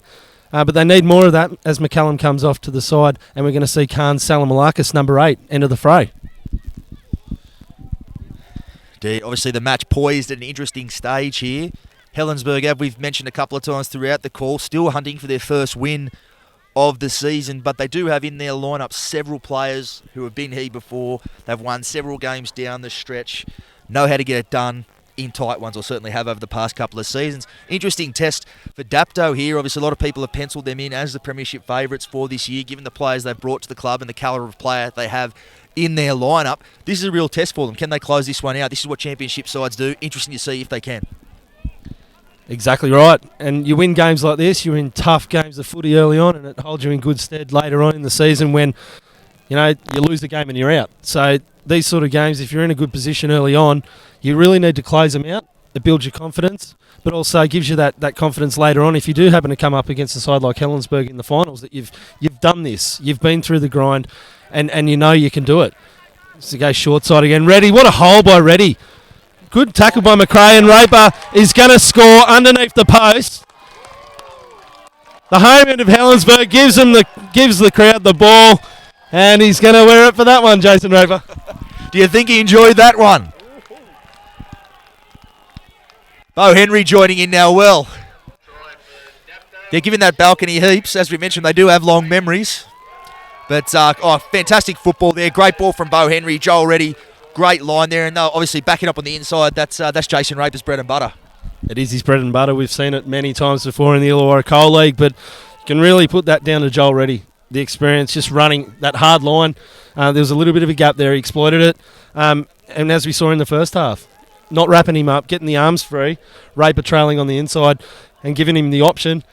but they need more of that as McCallum comes off to the side, and we're going to see Khan Salamalakis, number 8, enter the fray. Obviously, the match poised at an interesting stage here. Helensburgh, as we've mentioned a couple of times throughout the call, still hunting for their first win of the season, but they do have in their lineup several players who have been here before. They've won several games down the stretch, know how to get it done in tight ones, or certainly have over the past couple of seasons. Interesting test for Dapto here. Obviously, a lot of people have penciled them in as the premiership favourites for this year, given the players they've brought to the club and the calibre of player they have in their lineup. This is a real test for them. Can they close this one out? This is what championship sides do. Interesting to see if they can. Exactly right. And you win games like this, you win tough games of footy early on, and it holds you in good stead later on in the season when, you lose the game and you're out. So these sort of games, if you're in a good position early on, you really need to close them out. It builds your confidence, but also gives you that confidence later on if you do happen to come up against a side like Helensburgh in the finals, that you've done this, you've been through the grind, and you know you can do it. So go short side again. Reddy, what a hole by Reddy. Good tackle by McRae, and Raper is going to score underneath the post. The home end of Helensburgh gives the crowd the ball, and he's going to wear it for that one, Jason Raper. Do you think he enjoyed that one? Bo Henry joining in now well. They're giving that balcony heaps. As we mentioned, they do have long memories. But, fantastic football there. Great ball from Bo Henry. Joel Reddy, great line there. And obviously backing up on the inside, that's Jason Raper's bread and butter. It is his bread and butter. We've seen it many times before in the Illawarra Coal League, but you can really put that down to Joel Reddy. The experience, just running that hard line. There was a little bit of a gap there. He exploited it. And as we saw in the first half, not wrapping him up, getting the arms free, Raper trailing on the inside and giving him the option.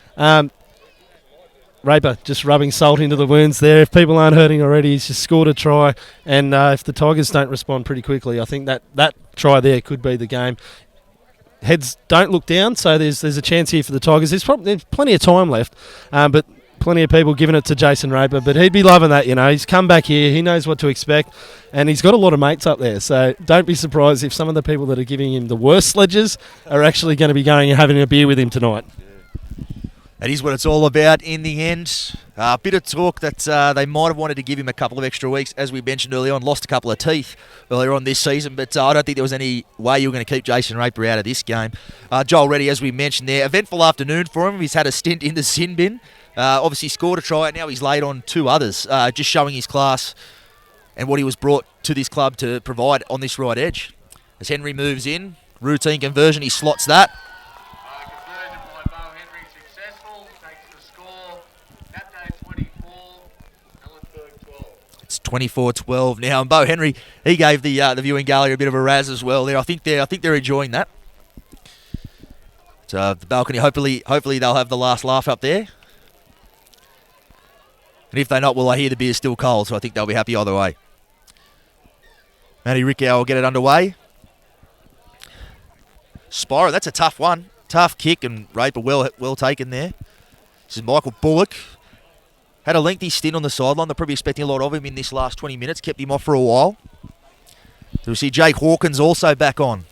Raper just rubbing salt into the wounds there. If people aren't hurting already, he's just scored a try. And if the Tigers don't respond pretty quickly, I think that try there could be the game. Heads don't look down, so there's a chance here for the Tigers. There's plenty of time left, but plenty of people giving it to Jason Raper. But he'd be loving that, He's come back here. He knows what to expect, and he's got a lot of mates up there. So don't be surprised if some of the people that are giving him the worst sledges are actually going to be going and having a beer with him tonight. That is what it's all about in the end. A bit of talk that they might have wanted to give him a couple of extra weeks, as we mentioned earlier on. Lost a couple of teeth earlier on this season, but I don't think there was any way you were going to keep Jason Raper out of this game. Joel Reddy, as we mentioned there, eventful afternoon for him. He's had a stint in the sin bin. Obviously scored a try, and now he's laid on 2 others, just showing his class and what he was brought to this club to provide on this right edge. As Henry moves in, routine conversion, he slots that. Conversion by Bo Henry successful, takes the score. Dapto 24, Helensburgh 12. It's 24-12 now, and Bo Henry, he gave the viewing gallery a bit of a razz as well there. I think they're enjoying that. So the balcony, hopefully they'll have the last laugh up there. And if they're not, well, I hear the beer's still cold, so I think they'll be happy either way. Matty Rickow will get it underway. Spiro, that's a tough one. Tough kick, and Raper well taken there. This is Michael Bullock. Had a lengthy stint on the sideline. They're probably expecting a lot of him in this last 20 minutes. Kept him off for a while. So we see Jake Hawkins also back on.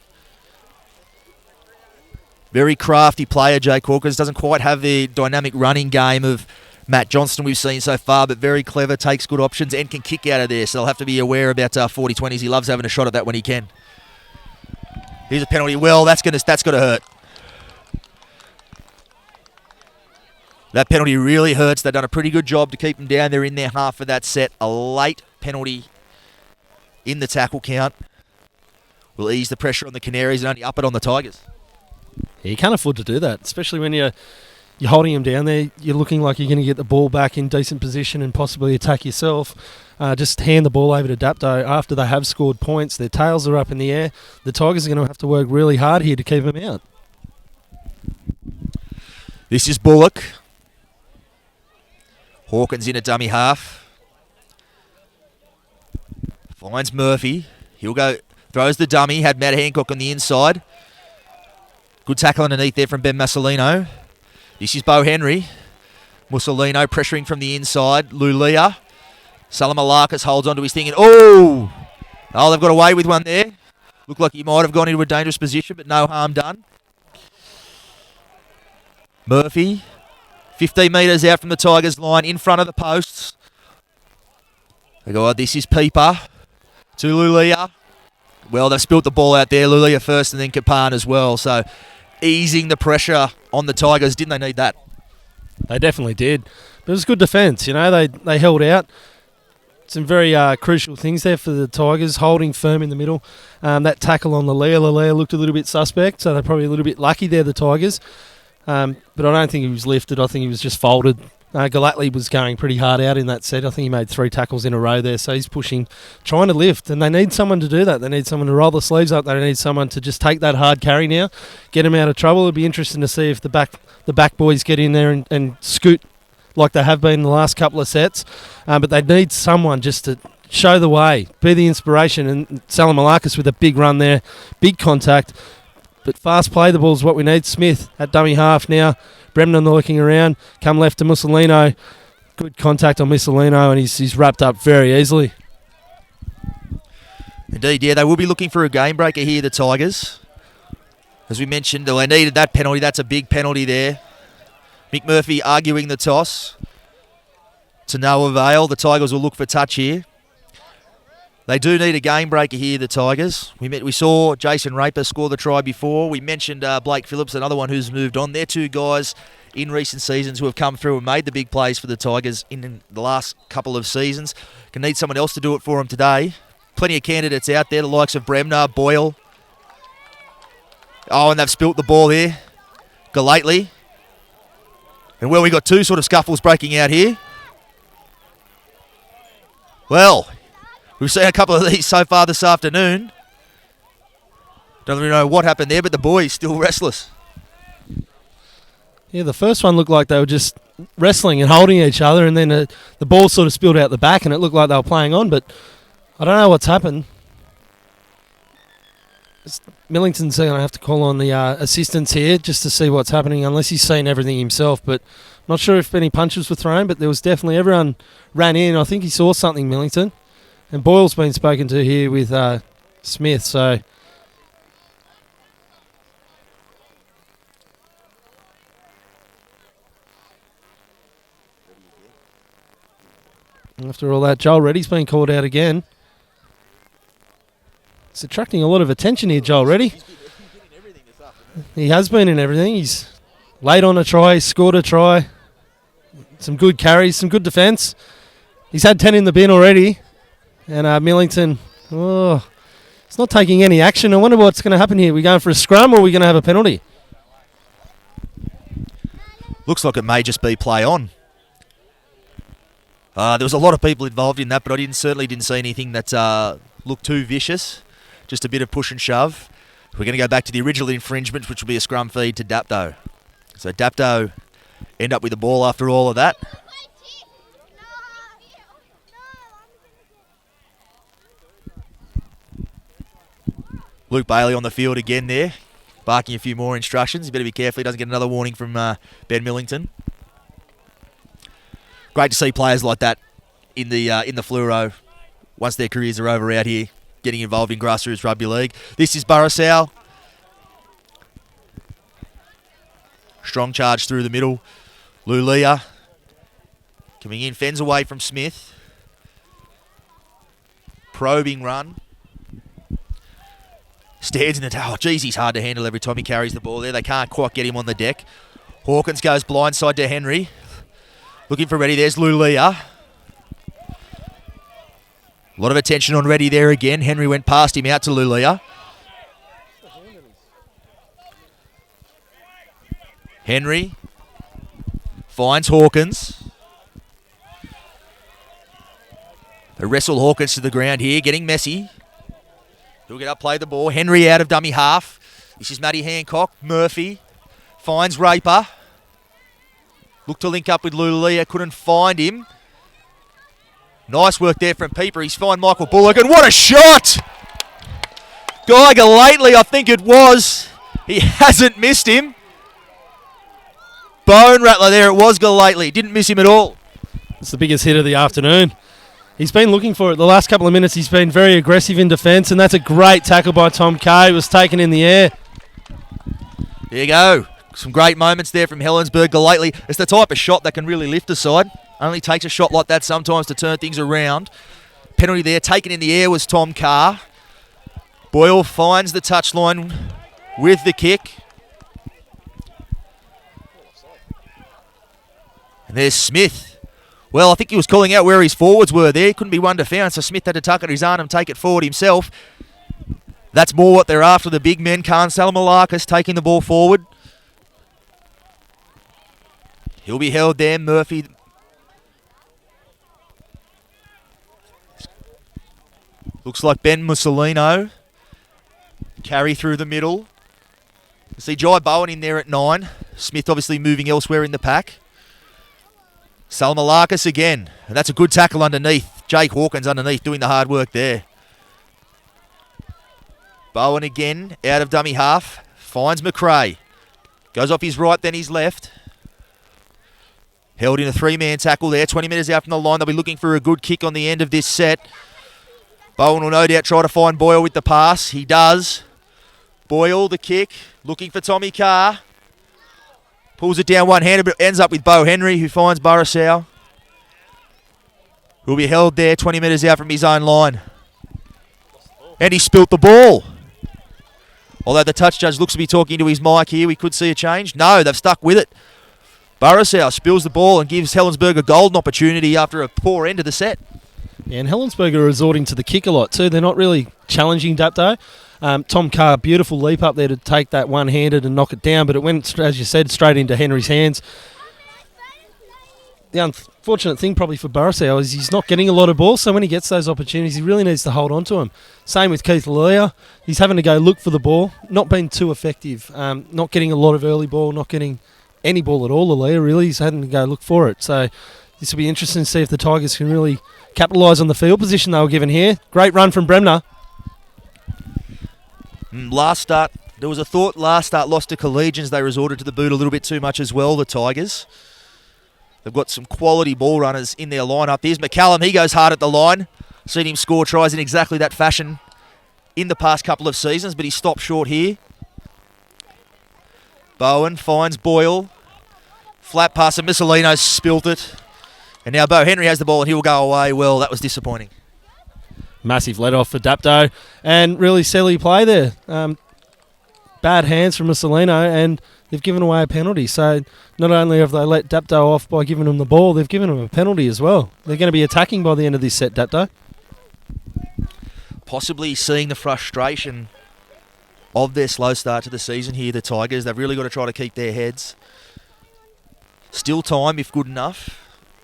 Very crafty player, Jake Hawkins. Doesn't quite have the dynamic running game of Matt Johnston we've seen so far, but very clever, takes good options and can kick out of there. So they'll have to be aware about 40-20s. He loves having a shot at that when he can. Here's a penalty. Well, that's gonna hurt. That penalty really hurts. They've done a pretty good job to keep them down. They're in their half of that set. A late penalty in the tackle count will ease the pressure on the Canaries and only up it on the Tigers. Yeah, you can't afford to do that, especially when you're holding him down there. You're looking like you're going to get the ball back in decent position and possibly attack yourself. Just hand the ball over to Dapto after they have scored points. Their tails are up in the air. The Tigers are going to have to work really hard here to keep them out. This is Bullock. Hawkins in a dummy half. Finds Murphy. He'll go, throws the dummy. Had Matt Hancock on the inside. Good tackle underneath there from Ben Mussolino. This is Bo Henry. Mussolino pressuring from the inside. Lulia. Salamalakis holds onto his thing. And they've got away with one there. Looked like he might have gone into a dangerous position, but no harm done. Murphy. 15 metres out from the Tigers line, in front of the posts. They go, this is Peeper. To Lulia. Well, they've spilt the ball out there. Lulia first and then Kapan as well. So easing the pressure on the Tigers. Didn't they need that? They definitely did. But it was good defence. They held out. Some very crucial things there for the Tigers, holding firm in the middle. That tackle on Lalia looked a little bit suspect, so they're probably a little bit lucky there, the Tigers. But I don't think he was lifted. I think he was just folded. Galatli was going pretty hard out in that set. I think he made 3 tackles in a row there, so he's pushing, trying to lift, and they need someone to do that. They need someone to roll the sleeves up. They need someone to just take that hard carry now, get him out of trouble. It'll be interesting to see if the back boys get in there and scoot like they have been in the last couple of sets. But they need someone just to show the way, be the inspiration, and Salamalakis with a big run there, big contact. But fast play the ball is what we need. Smith at dummy half now. Bremner looking around. Come left to Mussolino. Good contact on Mussolino, and he's wrapped up very easily. Indeed, yeah, they will be looking for a game breaker here, the Tigers. As we mentioned, they needed that penalty. That's a big penalty there. Mick Murphy arguing the toss. To no avail. The Tigers will look for touch here. They do need a game breaker here, the Tigers. We saw Jason Raper score the try before. We mentioned Blake Phillips, another one who's moved on. They're two guys in recent seasons who have come through and made the big plays for the Tigers in the last couple of seasons. Can need someone else to do it for them today. Plenty of candidates out there, the likes of Bremner, Boyle. Oh, and they've spilt the ball here. Galately. And well, we got two sort of scuffles breaking out here. Well, we've seen a couple of these so far this afternoon. Don't really know what happened there, but the boys still restless. Yeah, the first one looked like they were just wrestling and holding each other, and then the ball sort of spilled out the back, and it looked like they were playing on, but I don't know what's happened. Millington's going to have to call on the assistants here just to see what's happening, unless he's seen everything himself, but not sure if any punches were thrown, but there was definitely, everyone ran in. I think he saw something, Millington. And Boyle's been spoken to here with Smith, so after all that, Joel Reddy's been called out again. It's attracting a lot of attention here, Joel Reddy. He has been in everything. He's laid on a try, scored a try. Some good carries, some good defence. He's had 10 in the bin already. And Millington, it's not taking any action. I wonder what's going to happen here. We going for a scrum or are we going to have a penalty? Looks like it may just be play on. There was a lot of people involved in that, but I certainly didn't see anything that looked too vicious. Just a bit of push and shove. We're going to go back to the original infringement, which will be a scrum feed to Dapto. So Dapto end up with the ball after all of that. Luke Bailey on the field again there, barking a few more instructions. He better be careful he doesn't get another warning from Ben Millington. Great to see players like that in the fluoro once their careers are over out here, getting involved in grassroots rugby league. This is Burrisau. Strong charge through the middle. Lulia coming in, fends away from Smith. Probing run. Stands in the tower. Geez, he's hard to handle every time he carries the ball there. They can't quite get him on the deck. Hawkins goes blindside to Henry. Looking for Reddy. There's Lulia. A lot of attention on Reddy there again. Henry went past him out to Lulia. Henry finds Hawkins. They wrestle Hawkins to the ground here, getting messy. He'll get up, play the ball. Henry out of dummy half. This is Matty Hancock. Murphy finds Raper. Looked to link up with Lulia, couldn't find him. Nice work there from Pieper. He's found Michael Bullock, and what a shot! Geiger lately, I think it was. He hasn't missed him. Bone rattler there, it was Galately. Didn't miss him at all. It's the biggest hit of the afternoon. He's been looking for it. The last couple of minutes he's been very aggressive in defence, and that's a great tackle by Tom Kay. It was taken in the air. There you go. Some great moments there from Helensburgh. Galately, it's the type of shot that can really lift a side. Only takes a shot like that sometimes to turn things around. Penalty there, taken in the air was Tom Carr. Boyle finds the touchline with the kick. And there's Smith. Well, I think he was calling out where his forwards were there. He couldn't be one to found, so Smith had to tuck at his arm and take it forward himself. That's more what they're after, the big men. Khan Salamalakis taking the ball forward. He'll be held there. Murphy. Looks like Ben Mussolino. Carry through the middle. See Jai Bowen in there at 9. Smith obviously moving elsewhere in the pack. Salamalakis again. And that's a good tackle underneath. Jake Hawkins underneath doing the hard work there. Bowen again out of dummy half. Finds McRae. Goes off his right, then his left. Held in a 3-man tackle there. 20 metres out from the line. They'll be looking for a good kick on the end of this set. Bowen will no doubt try to find Boyle with the pass. He does. Boyle, the kick. Looking for Tommy Carr. Pulls it down one-handed, but ends up with Bo Henry, who finds Burrisau, who'll be held there 20 metres out from his own line. And he spilt the ball. Although the touch judge looks to be talking to his mic here, we could see a change. No, they've stuck with it. Burrisau spills the ball and gives Helensburgh a golden opportunity after a poor end of the set. Yeah, and Helensburgh are resorting to the kick a lot too. They're not really challenging Dapto. Tom Carr, beautiful leap up there to take that one-handed and knock it down, but it went, as you said, straight into Henry's hands. The unfortunate thing probably for Burrisau is he's not getting a lot of balls, so when he gets those opportunities, he really needs to hold on to them. Same with Keith Lalia. He's having to go look for the ball, not being too effective, not getting a lot of early ball, not getting any ball at all, Lalia, really. He's having to go look for it. So this will be interesting to see if the Tigers can really capitalise on the field position they were given here. Great run from Bremner. Last start, there was a thought last start lost to Collegians. They resorted to the boot a little bit too much as well, the Tigers. They've got some quality ball runners in their lineup. Here's McCallum. He goes hard at the line. Seen him score tries in exactly that fashion in the past couple of seasons, but he stopped short here. Bowen finds Boyle. Flat pass and Missolino spilt it. And now Bo Henry has the ball and he will go away. Well, that was disappointing. Massive let-off for Dapto. And really silly play there. Bad hands from Missolino, and they've given away a penalty. So not only have they let Dapto off by giving him the ball, they've given him a penalty as well. They're going to be attacking by the end of this set, Dapto. Possibly seeing the frustration of their slow start to the season here, the Tigers. They've really got to try to keep their heads. Still time, if good enough.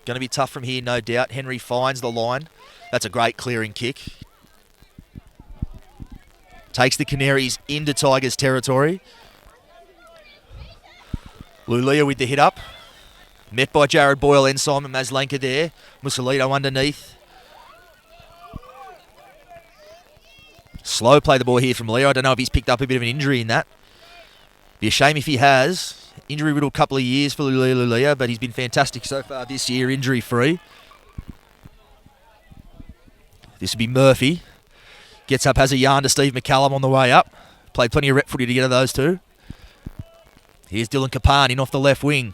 Going to be tough from here, no doubt. Henry finds the line. That's a great clearing kick. Takes the Canaries into Tigers territory. Lulia with the hit up. Met by Jared Boyle and Simon Maslanka there. Mussolino underneath. Slow play the ball here from Leo. I don't know if he's picked up a bit of an injury in that. Be a shame if he has. Injury riddled couple of years for Lulia, but he's been fantastic so far this year, injury free. This would be Murphy. Gets up, has a yarn to Steve McCallum on the way up. Played plenty of rep footy together, those two. Here's Dylan Kapan in off the left wing.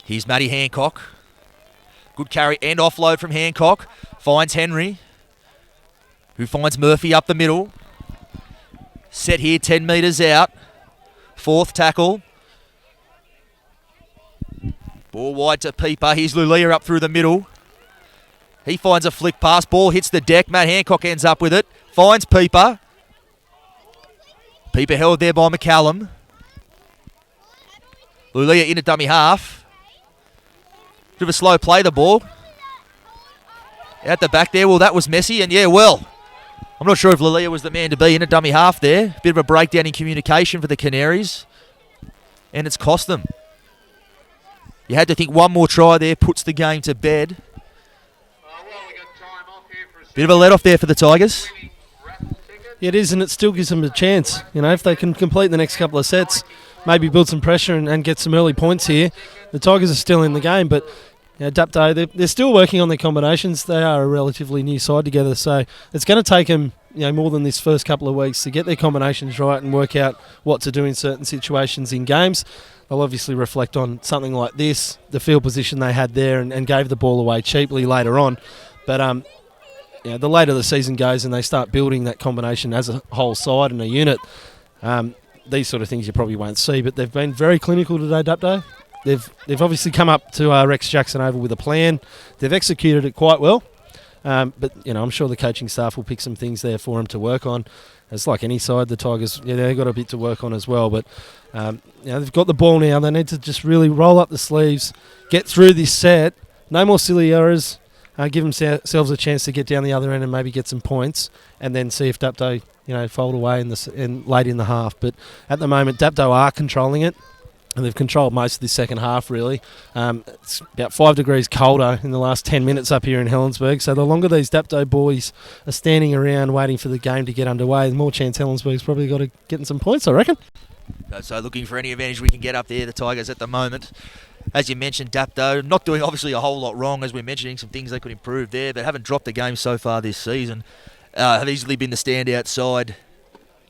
Here's Matty Hancock. Good carry and offload from Hancock. Finds Henry, who finds Murphy up the middle. Set here 10 metres out. Fourth tackle. Ball wide to Peeper. Here's Lulia up through the middle. He finds a flick pass. Ball hits the deck. Matt Hancock ends up with it. Finds Peeper. Peeper held there by McCallum. Lulia in at dummy half. Bit of a slow play, the ball. Out the back there. Well, that was messy. And yeah, well, I'm not sure if Lulia was the man to be in a dummy half there. Bit of a breakdown in communication for the Canaries. And it's cost them. You had to think one more try there puts the game to bed. Bit of a let-off there for the Tigers. Yeah, it is, and it still gives them a chance. You know, if they can complete the next couple of sets, maybe build some pressure and get some early points here. The Tigers are still in the game, but you know, Dapto, they're still working on their combinations. They are a relatively new side together, so it's going to take them more than this first couple of weeks to get their combinations right and work out what to do in certain situations in games. They'll obviously reflect on something like this, the field position they had there, and gave the ball away cheaply later on. But the later the season goes and they start building that combination as a whole side and a unit, these sort of things you probably won't see. But they've been very clinical today, Dapto. They've obviously come up to Rex Jackson Oval with a plan. They've executed it quite well. But I'm sure the coaching staff will pick some things there for them to work on. It's like any side, the Tigers, they've got a bit to work on as well. But they've got the ball now. They need to just really roll up the sleeves, get through this set. No more silly errors. Give themselves a chance to get down the other end and maybe get some points, and then see if Dapto, fold away late in the half. But at the moment, Dapto are controlling it, and they've controlled most of the second half, really. It's about 5 degrees colder in the last 10 minutes up here in Helensburgh, so the longer these Dapto boys are standing around waiting for the game to get underway, the more chance Helensburgh's probably got of getting some points, I reckon. So looking for any advantage we can get up there, the Tigers at the moment. As you mentioned, Dapto, not doing obviously a whole lot wrong, as we're mentioning, some things they could improve there, but haven't dropped the game so far this season. Have easily been the standout side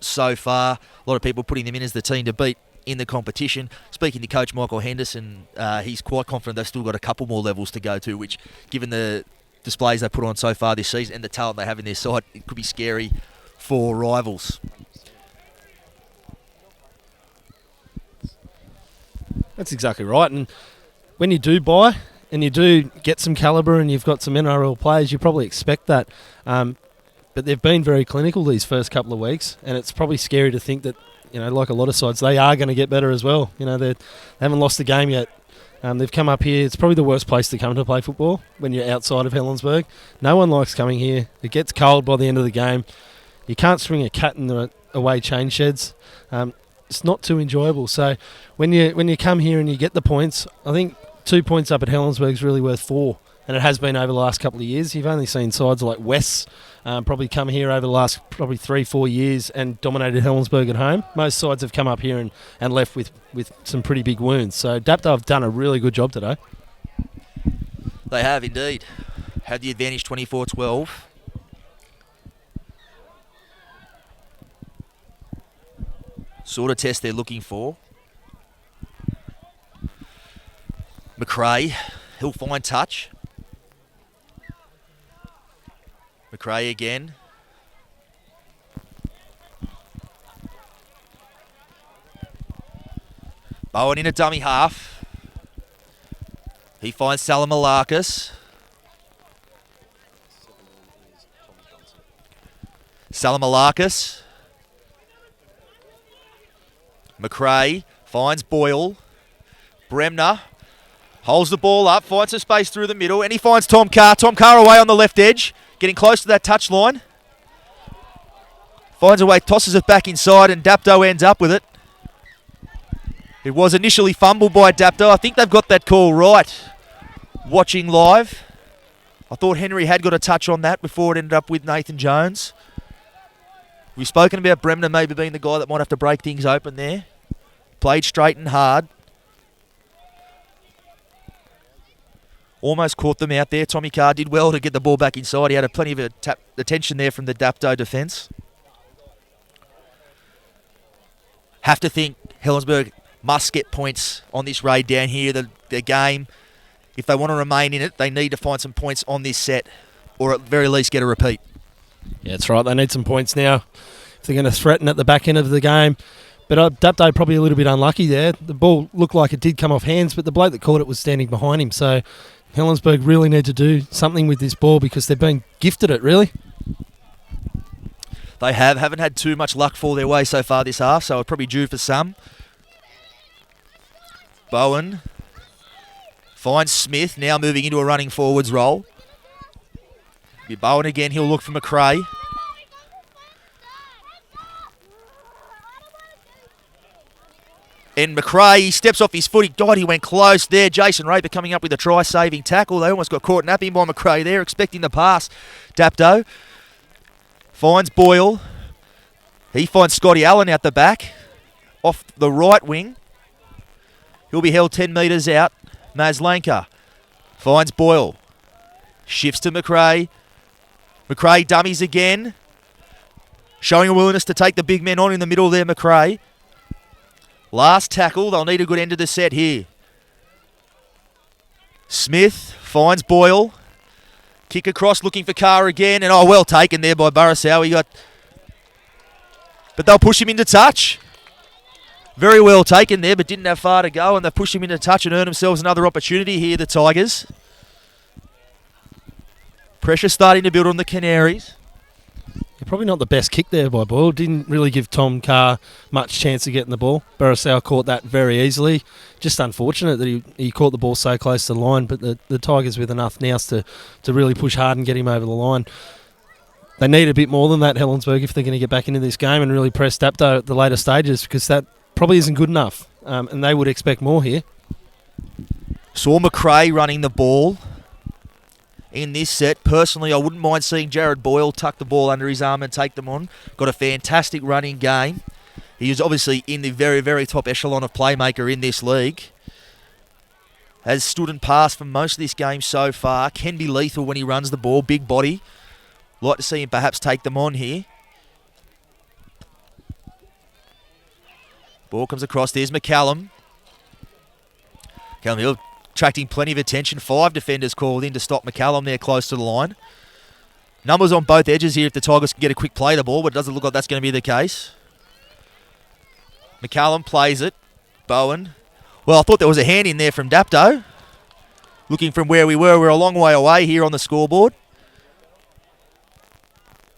so far. A lot of people putting them in as the team to beat in the competition. Speaking to Coach Michael Henderson, he's quite confident they've still got a couple more levels to go to, which, given the displays they put on so far this season and the talent they have in their side, it could be scary for rivals. That's exactly right. And when you do buy and you do get some calibre and you've got some NRL players, you probably expect that. But they've been very clinical these first couple of weeks, and it's probably scary to think that, like a lot of sides, they are going to get better as well. They haven't lost the game yet. They've come up here. It's probably the worst place to come to play football when you're outside of Helensburgh. No one likes coming here. It gets cold by the end of the game. You can't swing a cat in the away chain sheds. It's not too enjoyable. So when you come here and you get the points, I think 2 points up at Helensburgh is really worth 4. And it has been over the last couple of years. You've only seen sides like West probably come here over the last probably 3-4 years and dominated Helensburgh at home. Most sides have come up here and left with some pretty big wounds. So Dapto have done a really good job today. They have indeed. Had the advantage 24-12. Sort of test they're looking for. McRae, he'll find touch. McRae again. Bowen in a dummy half. He finds Salamalakis. Salamalakis. McRae finds Boyle. Bremner holds the ball up, finds some space through the middle, and he finds Tom Carr. Tom Carr away on the left edge, getting close to that touch line. Finds a way, tosses it back inside, and Dapto ends up with it. It was initially fumbled by Dapto. I think they've got that call right. Watching live, I thought Henry had got a touch on that before it ended up with Nathan Jones. We've spoken about Bremner maybe being the guy that might have to break things open there. Played straight and hard. Almost caught them out there. Tommy Carr did well to get the ball back inside. He had plenty of attention there from the Dapto defence. Have to think Helensburgh must get points on this raid down here. The game, if they want to remain in it, they need to find some points on this set, or at the very least get a repeat. Yeah, that's right. They need some points now if they're going to threaten at the back end of the game. But Dapto probably a little bit unlucky there. The ball looked like it did come off hands, but the bloke that caught it was standing behind him. So Helensburgh really need to do something with this ball because they've been gifted it, really. They haven't had too much luck fall their way so far this half, so it's probably due for some. Bowen finds Smith, now moving into a running forwards role. Be Bowen again, he'll look for McRae. And McRae, he steps off his foot. He went close there. Jason Raper coming up with a try-saving tackle. They almost got caught napping by McRae there, expecting the pass. Dapto finds Boyle. He finds Scotty Allen out the back, off the right wing. He'll be held 10 metres out. Maslanka finds Boyle. Shifts to McRae. McRae dummies again. Showing a willingness to take the big men on in the middle there, McRae. Last tackle, they'll need a good end of the set here. Smith finds Boyle. Kick across, looking for Carr again. And well taken there by Burrisau. But they'll push him into touch. Very well taken there, but didn't have far to go. And they've pushed him into touch and earned themselves another opportunity here, the Tigers. Pressure starting to build on the Canaries. Probably not the best kick there by Boyle. Didn't really give Tom Carr much chance of getting the ball. Burrisau caught that very easily. Just unfortunate that he caught the ball so close to the line, but the Tigers with enough nous to really push hard and get him over the line. They need a bit more than that, Helensburgh, if they're going to get back into this game and really press Dapto at the later stages, because that probably isn't good enough, and they would expect more here. Saw McRae running the ball in this set. Personally, I wouldn't mind seeing Jared Boyle tuck the ball under his arm and take them on. Got a fantastic running game. He is obviously in the very, very top echelon of playmaker in this league. Has stood and passed for most of this game so far. Can be lethal when he runs the ball. Big body. Like to see him perhaps take them on here. Ball comes across. There's McCallum. McCallum Hill attracting plenty of attention. 5 defenders called in to stop McCallum there close to the line. Numbers on both edges here if the Tigers can get a quick play of the ball, but it doesn't look like that's going to be the case. McCallum plays it. Bowen. Well, I thought there was a hand in there from Dapto. Looking from where we were, we're a long way away here on the scoreboard.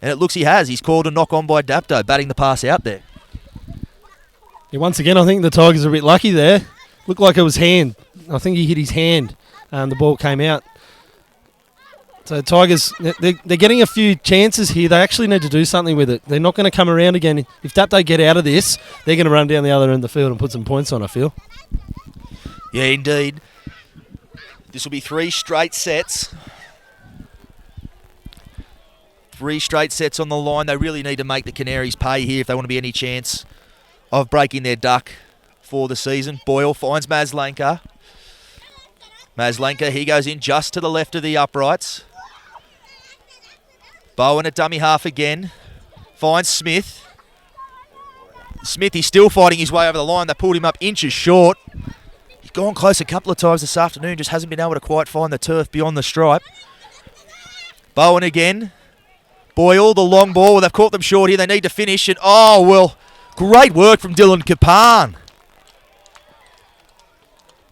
And it looks he has. He's called a knock on by Dapto, batting the pass out there. Yeah, once again, I think the Tigers are a bit lucky there. Looked like it was hand. I think he hit his hand and the ball came out. So Tigers, they're getting a few chances here. They actually need to do something with it. They're not going to come around again. If Dapto get out of this, they're going to run down the other end of the field and put some points on, I feel. Yeah, indeed. This will be 3 straight sets. 3 straight sets on the line. They really need to make the Canaries pay here if they want to be any chance of breaking their duck for the season. Boyle finds Maslenka. Maslenka, he goes in just to the left of the uprights. Bowen at dummy half again. Finds Smith. Smith, he's still fighting his way over the line. They pulled him up inches short. He's gone close a couple of times this afternoon, just hasn't been able to quite find the turf beyond the stripe. Bowen again. Boyle, the long ball. Well, they've caught them short here. They need to finish it. Oh, well, great work from Dylan Kapan.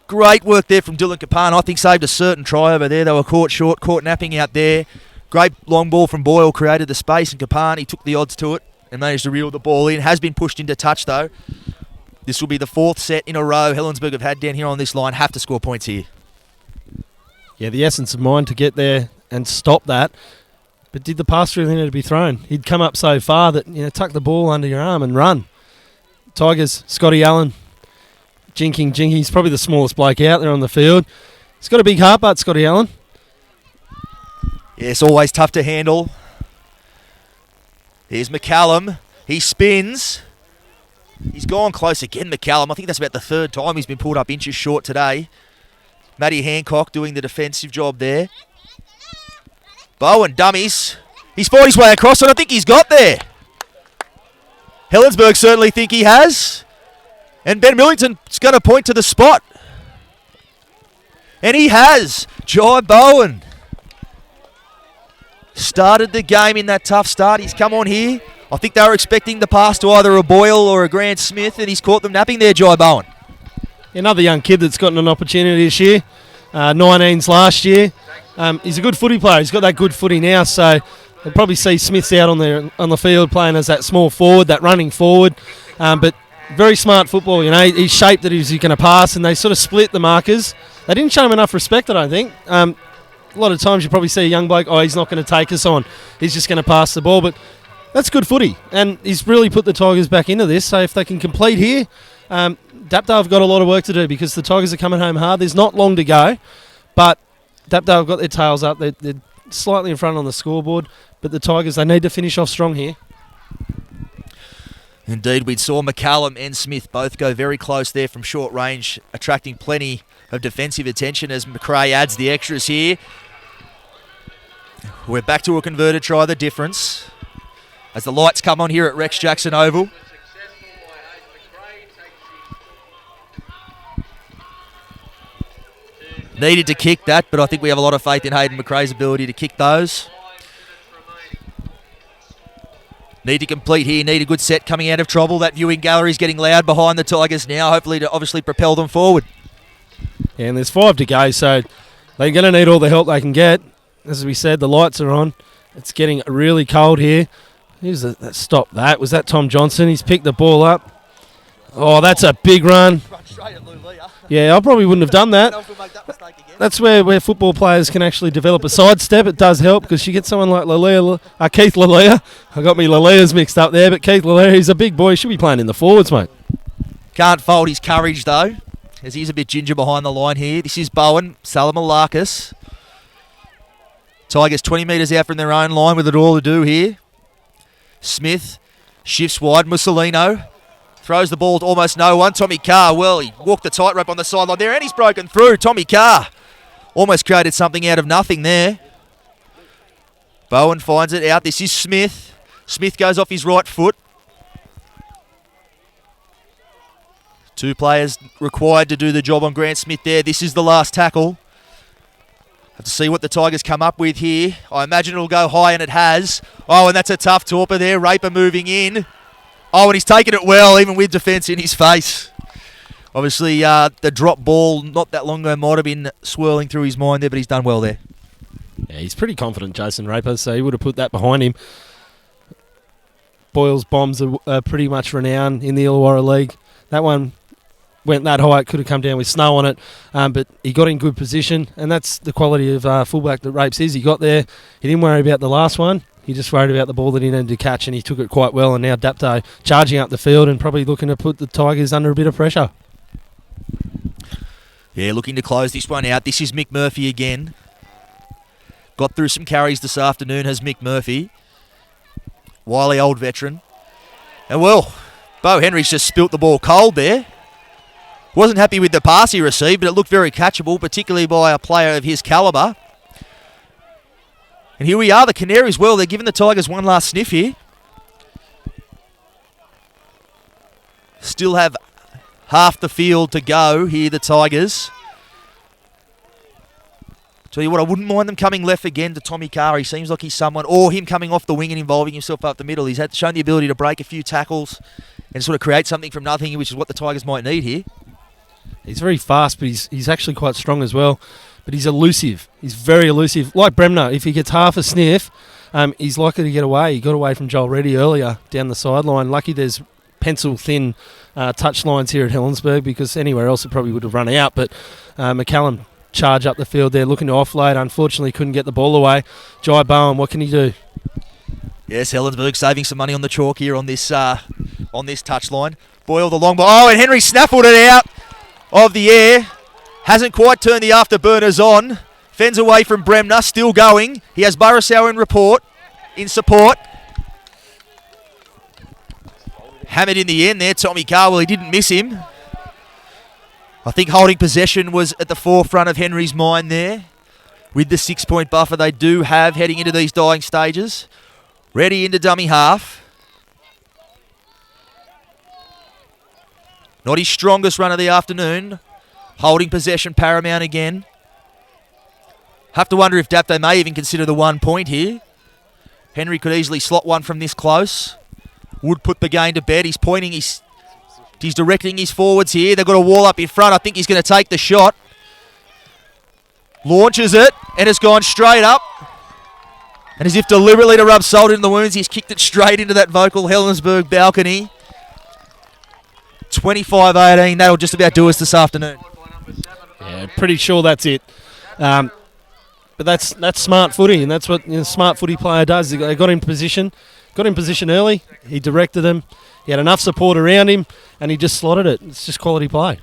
Great work there from Dylan Kapan. I think saved a certain try over there. They were caught short, caught napping out there. Great long ball from Boyle, created the space, and Kapan, he took the odds to it and managed to reel the ball in. Has been pushed into touch, though. This will be the 4th set in a row Helensburgh have had down here on this line. Have to score points here. Yeah, the essence of mind to get there and stop that. But did the pass really need to be thrown? He'd come up so far that, tuck the ball under your arm and run. Tigers, Scotty Allen, jinking. He's probably the smallest bloke out there on the field. He's got a big heart, but Scotty Allen. Yeah, it's always tough to handle. Here's McCallum. He spins. He's gone close again, McCallum. I think that's about the 3rd time he's been pulled up inches short today. Matty Hancock doing the defensive job there. Bowen dummies. He's fought his way across, and I think he's got there. Helensburgh certainly think he has. And Ben Millington's going to point to the spot. And he has. Jai Bowen started the game in that tough start. He's come on here. I think they were expecting the pass to either a Boyle or a Grant Smith, and he's caught them napping there, Jai Bowen. Another young kid that's gotten an opportunity this year. 19s last year. He's a good footy player. He's got that good footy now, so they'll probably see Smith's out on the field playing as that small forward, that running forward. But very smart football, He's shaped that he's going to pass, and they sort of split the markers. They didn't show him enough respect, I don't think. A lot of times you probably see a young bloke, he's not going to take us on. He's just going to pass the ball, but that's good footy. And he's really put the Tigers back into this, so if they can complete here, Dapto have got a lot of work to do because the Tigers are coming home hard. There's not long to go, but Dapto have got their tails up. They're slightly in front on the scoreboard, but the Tigers, they need to finish off strong here. Indeed, we saw McCallum and Smith both go very close there from short range, attracting plenty of defensive attention as McRae adds the extras here. We're back to a converted try, the difference. As the lights come on here at Rex Jackson Oval. Needed to kick that, but I think we have a lot of faith in Hayden McRae's ability to kick those. Need to complete here, need a good set coming out of trouble. That viewing gallery is getting loud behind the Tigers now, hopefully to obviously propel them forward. Yeah, and there's 5 to go, so they're going to need all the help they can get. As we said, the lights are on. It's getting really cold here. Who's that? Stop that. Was that Tom Johnson? He's picked the ball up. Oh, that's a big run. Yeah, I probably wouldn't have done that. That's where football players can actually develop a sidestep. It does help because you get someone like Keith Lalea. I got me Lalea's mixed up there, but Keith Lalea, he's a big boy. He should be playing in the forwards, mate. Can't fold his courage, though, as he's a bit ginger behind the line here. This is Bowen, Salamalakis. Tigers 20 metres out from their own line with it all to do here. Smith shifts wide. Mussolino throws the ball to almost no one. Tommy Carr, well, he walked the tightrope on the sideline there, and he's broken through. Tommy Carr almost created something out of nothing there. Bowen finds it out. This is Smith. Smith goes off his right foot. 2 players required to do the job on Grant Smith there. This is the last tackle. Have to see what the Tigers come up with here. I imagine it'll go high, and it has. Oh, and that's a tough torper there. Raper moving in. Oh, and he's taken it well, even with defence in his face. Obviously, the drop ball not that long ago might have been swirling through his mind there, but he's done well there. Yeah, he's pretty confident, Jason Raper, so he would have put that behind him. Boyle's bombs are pretty much renowned in the Illawarra League. That one went that high, it could have come down with snow on it, but he got in good position, and that's the quality of fullback that Rapes is. He got there, he didn't worry about the last one, he just worried about the ball that he needed to catch, and he took it quite well, and now Dapto charging up the field and probably looking to put the Tigers under a bit of pressure. Yeah, looking to close this one out. This is Mick Murphy again. Got through some carries this afternoon, has Mick Murphy. Wily old veteran. And well, Bo Henry's just spilt the ball cold there. Wasn't happy with the pass he received, but it looked very catchable, particularly by a player of his calibre. And here we are, the Canaries. Well, they're giving the Tigers one last sniff here. Still have half the field to go here, the Tigers. Tell you what, I wouldn't mind them coming left again to Tommy Carr. He seems like he's someone, or him coming off the wing and involving himself up the middle. He's shown the ability to break a few tackles and sort of create something from nothing, which is what the Tigers might need here. He's very fast, but he's actually quite strong as well. But he's elusive. He's very elusive. Like Bremner, if he gets half a sniff, he's likely to get away. He got away from Joel Reddy earlier down the sideline. Lucky there's pencil-thin touch lines here at Helensburgh, because anywhere else it probably would have run out. But McCallum charge up the field there, looking to offload. Unfortunately, couldn't get the ball away. Jai Bowen, what can he do? Yes, Helensburgh saving some money on the chalk here on this touch line. Boyle the long ball. Oh, and Henry snaffled it out of the air. Hasn't quite turned the afterburners on. Fends away from Bremner, still going. He has Burrisau in support. Hammered in the end there, Tommy Carwell. He didn't miss him. I think holding possession was at the forefront of Henry's mind there. With the 6-point buffer they do have heading into these dying stages. Ready into dummy half. Not his strongest run of the afternoon. Holding possession paramount again. Have to wonder if Dapto may even consider the 1 point here. Henry could easily slot one from this close. Would put the game to bed. He's pointing, he's directing his forwards here. They've got a wall up in front. I think he's going to take the shot. Launches it, and it's gone straight up. And as if deliberately to rub salt in the wounds, he's kicked it straight into that vocal Helensburgh balcony. 25-18, that'll just about do us this afternoon. Yeah, pretty sure that's it. But that's smart footy, and that's what a smart footy player does. They got in position early. He directed them. He had enough support around him, and he just slotted it. It's just quality play.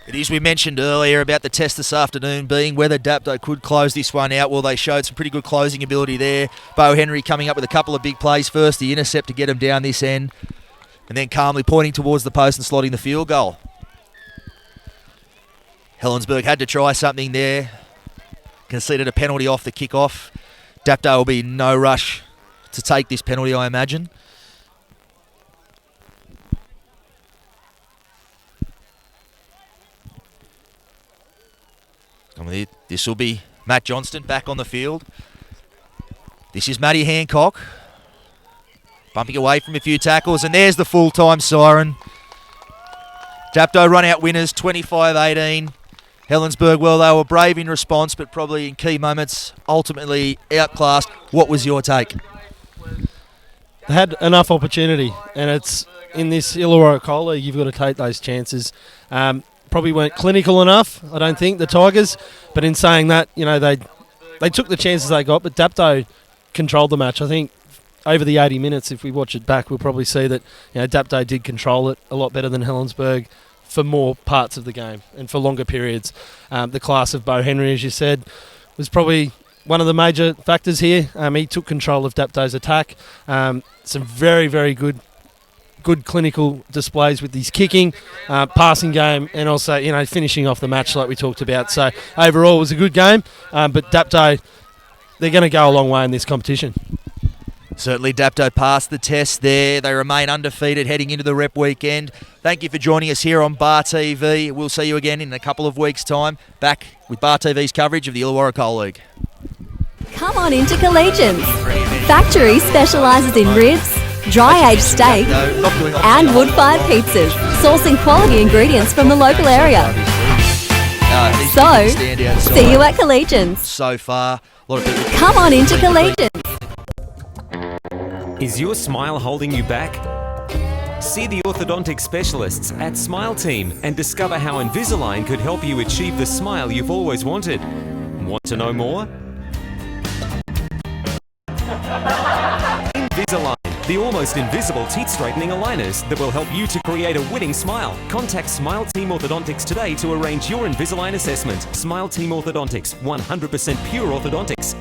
It is, we mentioned earlier about the test this afternoon being whether Dapto could close this one out. Well, they showed some pretty good closing ability there. Bo Henry coming up with a couple of big plays. First, the intercept to get him down this end, and then calmly pointing towards the post and slotting the field goal. Helensburgh had to try something there. Conceded a penalty off the kick-off. Dapto will be in no rush to take this penalty, I imagine. This will be Matt Johnston back on the field. This is Matty Hancock. Bumping away from a few tackles, and there's the full-time siren. Dapto run out winners, 25-18. Helensburgh, well, they were brave in response, but probably in key moments, ultimately outclassed. What was your take? They had enough opportunity, and it's in this Illawarra Coal League, you've got to take those chances. Probably weren't clinical enough, I don't think, the Tigers. But in saying that, you know, they took the chances they got, but Dapto controlled the match. I think over the 80 minutes, if we watch it back, we'll probably see that, you know, Dapto did control it a lot better than Helensburgh for more parts of the game and for longer periods. The class of Bo Henry, as you said, was probably one of the major factors here. He took control of Dapto's attack. Some very, very good clinical displays with his kicking, passing game, and also, you know, finishing off the match like we talked about. So overall, it was a good game. But Dapto, they're going to go a long way in this competition. Certainly Dapto passed the test there. They remain undefeated heading into the rep weekend. Thank you for joining us here on Bar TV. We'll see you again in a couple of weeks' time, back with Bar TV's coverage of the Illawarra Coal League. Come on into Collegians. Factory specialises in ribs, dry-aged steak and wood-fired pizzas, sourcing quality ingredients from the local area. So, see you at Collegians. So far, a lot of people... Come on into Collegians. Is your smile holding you back? See the orthodontic specialists at Smile Team and discover how Invisalign could help you achieve the smile you've always wanted. Want to know more? Invisalign, the almost invisible teeth straightening aligners that will help you to create a winning smile. Contact Smile Team Orthodontics today to arrange your Invisalign assessment. Smile Team Orthodontics, 100% pure orthodontics.